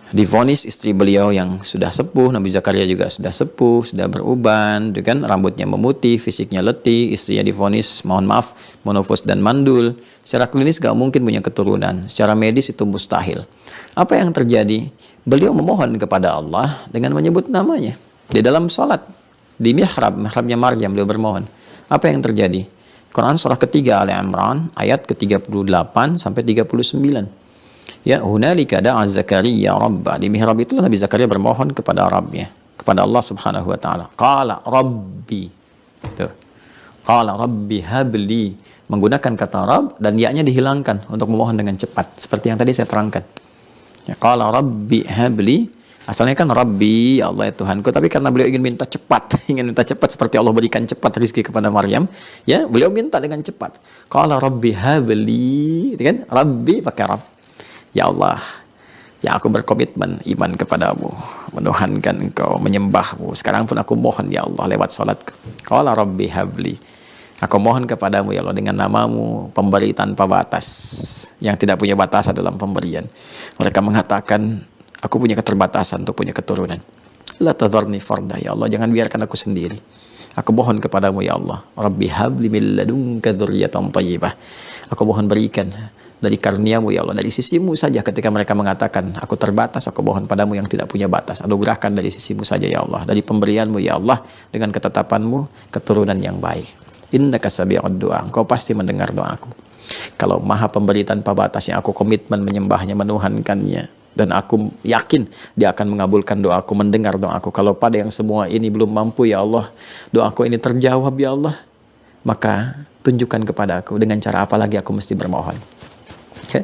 divonis istri beliau yang sudah sepuh, Nabi Zakaria juga sudah sepuh, sudah beruban, kan rambutnya memutih, fisiknya letih, istrinya divonis, mohon maaf, monofos dan mandul. Secara klinis gak mungkin punya keturunan, secara medis itu mustahil. Apa yang terjadi? Beliau memohon kepada Allah dengan menyebut namanya. Di dalam sholat, di mihrabnya Maryam beliau bermohon. Apa yang terjadi? Quran surah ketiga Ali Imran ayat ke-38 sampai 39. Ya, hunalika da'a Zakaria rabbah. Di mihrab itu Nabi Zakaria bermohon kepada Rabbnya, kepada Allah Subhanahu wa taala. Qala rabbi. Tuh. Qala rabbi habli, menggunakan kata Rabb dan ya-nya dihilangkan untuk memohon dengan cepat seperti yang tadi saya terangkan. Ya, qala rabbi habli. Asalnya kan Rabbi, ya Allah ya Tuhanku, tapi karena beliau ingin minta cepat, seperti Allah berikan cepat rezeki kepada Maryam, ya, beliau minta dengan cepat. Qala rabbi habli, kan? Rabbi pakai Rabb. Ya Allah, ya aku berkomitmen iman kepadamu, menuhankan engkau, menyembahmu. Sekarang pun aku mohon ya Allah lewat salatku. Qala rabbi habli. Aku mohon kepadamu ya Allah dengan namamu, pemberi tanpa batas, yang tidak punya batasan dalam pemberian. Mereka mengatakan, aku punya keterbatasan untuk punya keturunan. La tadharni farda ya Allah, jangan biarkan aku sendiri. Aku mohon kepadamu ya Allah, Rabbi habli min ladunka dzurriyyatan thayyibah. Aku mohon berikan dari karuniamu ya Allah, dari sisimu saja. Ketika mereka mengatakan aku terbatas, aku mohon padamu yang tidak punya batas. Anugerahkan dari sisimu saja ya Allah, dari pemberianmu ya Allah, dengan ketetapanmu keturunan yang baik. Innaka sami'ud du'a, engkau pasti mendengar doaku. Kalau Maha Pemberi tanpa batas yang aku komitmen menyembahnya, menuhankannya, dan aku yakin dia akan mengabulkan doaku, mendengar doaku. Kalau pada yang semua ini belum mampu ya Allah, doaku ini terjawab ya Allah, maka tunjukkan kepada aku dengan cara apa lagi aku mesti bermohon. Ya?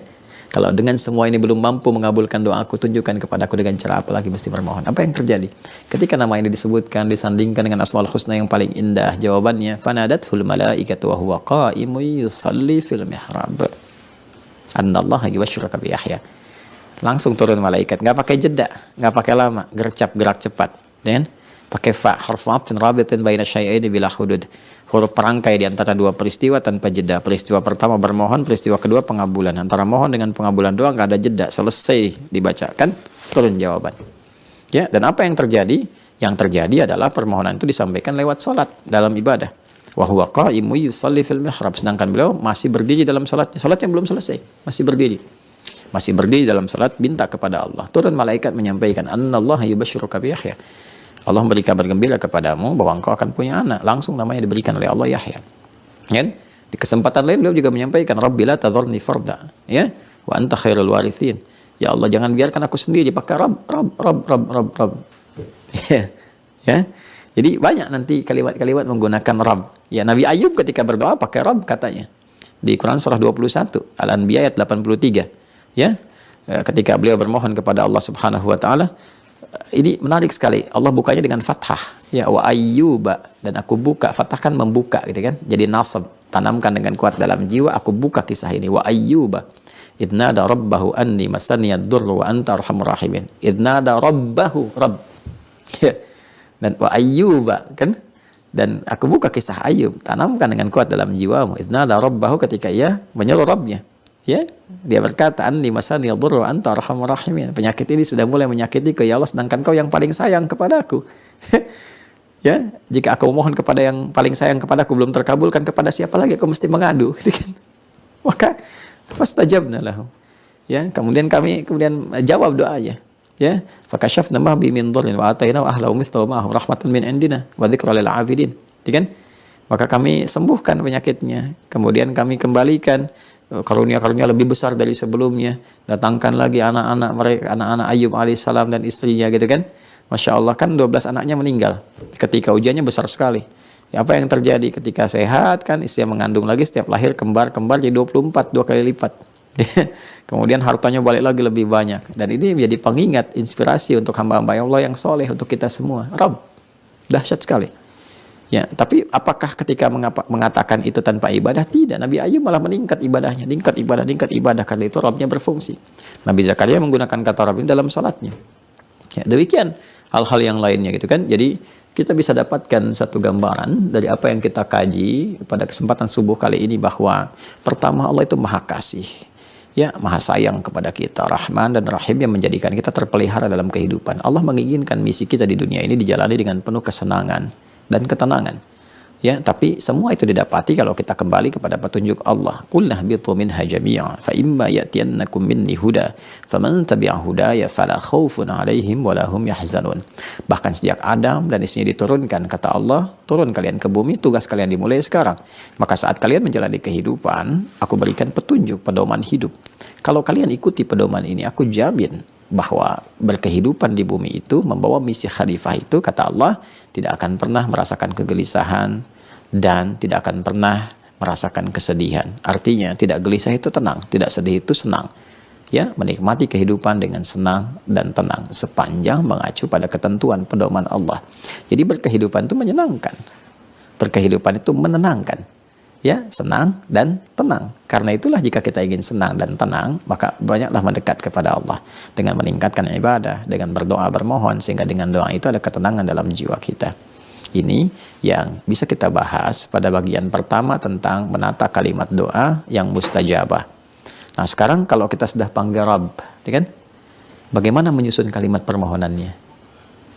Kalau dengan semua ini belum mampu mengabulkan doaku, tunjukkan kepada aku dengan cara apa lagi mesti bermohon. Apa yang terjadi? Ketika nama ini disebutkan, disandingkan dengan Asmaul Husna yang paling indah, jawabannya, fanadathul malaikatu wa huwa qa'imun yusalli fil mihrab. Annallaha yubashshiruka bi Yahya. Langsung turun malaikat, nggak pakai jeda, nggak pakai lama, gercap, gerak cepat, dan pakai fa, huruf atfin rabitin baina syai'aini bila hudud, huruf perangkai di antara dua peristiwa tanpa jeda. Peristiwa pertama bermohon, peristiwa kedua pengabulan. Antara mohon dengan pengabulan doa nggak ada jeda, selesai dibacakan, turun jawaban. Ya, dan apa yang terjadi? Yang terjadi adalah permohonan itu disampaikan lewat salat dalam ibadah. Wa huwa qa'imun yusalli fil mihrab, sedangkan beliau masih berdiri dalam salatnya. Salatnya belum selesai, masih berdiri. Masih berdiri dalam salat, minta kepada Allah. Turun malaikat menyampaikan, Annallaha yubashshiruka bi Yahya. Allah memberi kabar gembira kepadamu bahwa engkau akan punya anak. Langsung namanya diberikan oleh Allah Yahya. Ya? Di kesempatan lain beliau juga menyampaikan, Rabbi la tadharni farda, ya, wa anta khairul warithin. Ya Allah, jangan biarkan aku sendiri, pakai Rabb. Ya. Ya. Jadi banyak nanti kalimat-kalimat menggunakan Rabb. Ya, Nabi Ayub ketika berdoa pakai Rabb katanya. Di Quran surah 21, Al-Anbiya ayat 83. Ya, ketika beliau bermohon kepada Allah Subhanahu wa taala, ini menarik sekali. Allah bukanya dengan fathah. Ya, wa ayyuba, dan aku buka, fathah kan membuka gitu kan. Jadi nasab, tanamkan dengan kuat dalam jiwa, aku buka kisah ini. Wa ayyuba idnada rabbahu anni masaniyad durru wa anta arhamur rahimin. Idnada rabbahu, Rabb. Ya. Dan wa ayyuba kan, dan aku buka kisah Ayub, tanamkan dengan kuat dalam jiwamu. Idnada rabbahu, ketika ia menyeru Rabbnya. Ya, dia berkata, anni masaniyad durru wa anta arhamur rahimin. Penyakit ini sudah mulai menyakitiku ya Allah, sedangkan kau yang paling sayang kepadaku. Ya, jika aku mohon kepada yang paling sayang kepadaku belum terkabulkan, kepada siapa lagi aku mesti mengadu? Maka fastajabna lahu. Ya, kemudian kami jawab doanya. Ya, fakashafna ma bi min dhurrin wa atainahu ahlahu mithlahu ma'ahum rahmatan min indina wa dzikra lil 'abidin. Kan? Maka kami sembuhkan penyakitnya. Kemudian kami kembalikan karunia-karunia lebih besar dari sebelumnya. Datangkan lagi anak-anak mereka, anak-anak Ayub alaihissalam dan istrinya gitu kan. Masya Allah, kan 12 anaknya meninggal ketika ujiannya besar sekali. Ya, apa yang terjadi ketika sehat kan, istri mengandung lagi, setiap lahir kembar-kembar jadi 24, 2 kali lipat. Kemudian hartanya balik lagi lebih banyak. Dan ini menjadi pengingat, inspirasi untuk hamba-hamba Allah yang soleh, untuk kita semua. Rabb, dahsyat sekali. Ya, tapi apakah ketika mengatakan itu tanpa ibadah? Tidak. Nabi Ayub malah meningkat ibadahnya, tingkat ibadah, karena itu Rabbnya berfungsi. Nabi Zakaria menggunakan kata Rabb dalam salatnya. Ya, demikian hal-hal yang lainnya gitu kan. Jadi kita bisa dapatkan satu gambaran dari apa yang kita kaji pada kesempatan subuh kali ini, bahwa pertama, Allah itu maha kasih. Ya, maha sayang kepada kita, Rahman dan Rahim, yang menjadikan kita terpelihara dalam kehidupan. Allah menginginkan misi kita di dunia ini dijalani dengan penuh kesenangan dan ketenangan. Ya, tapi semua itu didapati kalau kita kembali kepada petunjuk Allah. Qul nahbitu minha jami'a fa imma ya'tiyannakum minni huda faman tabi'a hudaya fala khaufun 'alaihim wa la hum yahzanun. Bahkan sejak Adam dan istrinya diturunkan, kata Allah, turun kalian ke bumi, tugas kalian dimulai sekarang. Maka saat kalian menjalani kehidupan, aku berikan petunjuk, pedoman hidup. Kalau kalian ikuti pedoman ini, aku jamin bahwa berkehidupan di bumi itu membawa misi khalifah itu, kata Allah, tidak akan pernah merasakan kegelisahan dan tidak akan pernah merasakan kesedihan. Artinya tidak gelisah itu tenang, tidak sedih itu senang. Ya, menikmati kehidupan dengan senang dan tenang sepanjang mengacu pada ketentuan pedoman Allah. Jadi berkehidupan itu menyenangkan. Berkehidupan itu menenangkan. Ya, senang dan tenang. Karena itulah jika kita ingin senang dan tenang, maka banyaklah mendekat kepada Allah dengan meningkatkan ibadah, dengan berdoa, bermohon, sehingga dengan doa itu ada ketenangan dalam jiwa kita. Ini yang bisa kita bahas pada bagian pertama tentang menata kalimat doa yang mustajabah. Nah, sekarang kalau kita sudah panggil Rabb, ya kan? Bagaimana menyusun kalimat permohonannya?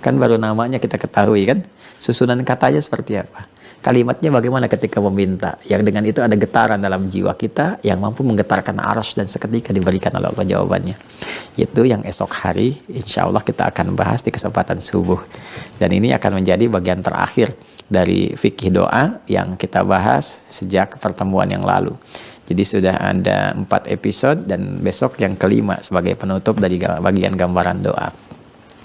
Kan baru namanya kita ketahui kan? Susunan katanya seperti apa? Kalimatnya bagaimana ketika meminta, yang dengan itu ada getaran dalam jiwa kita yang mampu menggetarkan arsy dan seketika diberikan oleh Allah jawabannya. Itu yang esok hari insya Allah kita akan bahas di kesempatan subuh. Dan ini akan menjadi bagian terakhir dari fikih doa yang kita bahas sejak pertemuan yang lalu. Jadi sudah ada 4 episode dan besok yang kelima sebagai penutup dari bagian gambaran doa.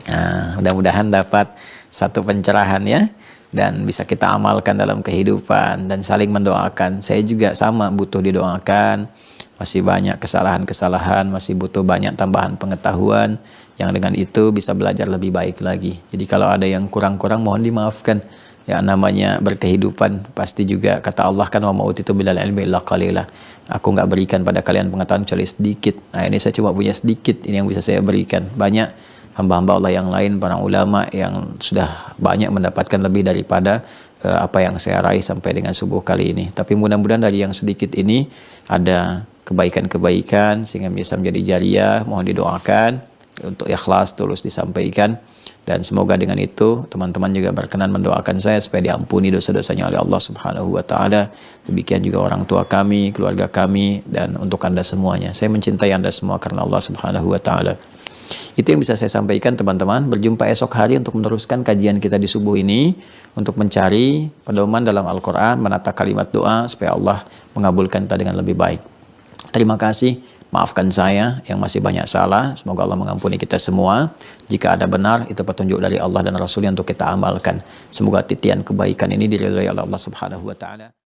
Nah, mudah-mudahan dapat satu pencerahan ya, dan bisa kita amalkan dalam kehidupan dan saling mendoakan. Saya juga sama, butuh didoakan, masih banyak kesalahan-kesalahan, masih butuh banyak tambahan pengetahuan yang dengan itu bisa belajar lebih baik lagi. Jadi kalau ada yang kurang-kurang mohon dimaafkan. Ya, namanya berkehidupan pasti juga, kata Allah kan, wa ma'utitu minal ilmi illa qalila. Aku nggak berikan pada kalian pengetahuan kecuali sedikit. Nah, ini saya cuma punya sedikit, ini yang bisa saya berikan. Banyak hamba-hamba Allah yang lain, para ulama yang sudah banyak mendapatkan lebih daripada apa yang saya raih sampai dengan subuh kali ini. Tapi mudah-mudahan dari yang sedikit ini ada kebaikan-kebaikan sehingga bisa menjadi jariah. Mohon didoakan untuk ikhlas, tulus disampaikan. Dan semoga dengan itu teman-teman juga berkenan mendoakan saya supaya diampuni dosa-dosanya oleh Allah Subhanahu wa taala. Demikian juga orang tua kami, keluarga kami, dan untuk Anda semuanya. Saya mencintai Anda semua karena Allah Subhanahu wa taala. Itu yang bisa saya sampaikan teman-teman. Berjumpa esok hari untuk meneruskan kajian kita di subuh ini, untuk mencari pedoman dalam Al-Quran, menata kalimat doa supaya Allah mengabulkan kita dengan lebih baik. Terima kasih. Maafkan saya yang masih banyak salah. Semoga Allah mengampuni kita semua. Jika ada benar, itu petunjuk dari Allah dan Rasulnya untuk kita amalkan. Semoga titian kebaikan ini diridhai oleh Allah Subhanahu wa taala.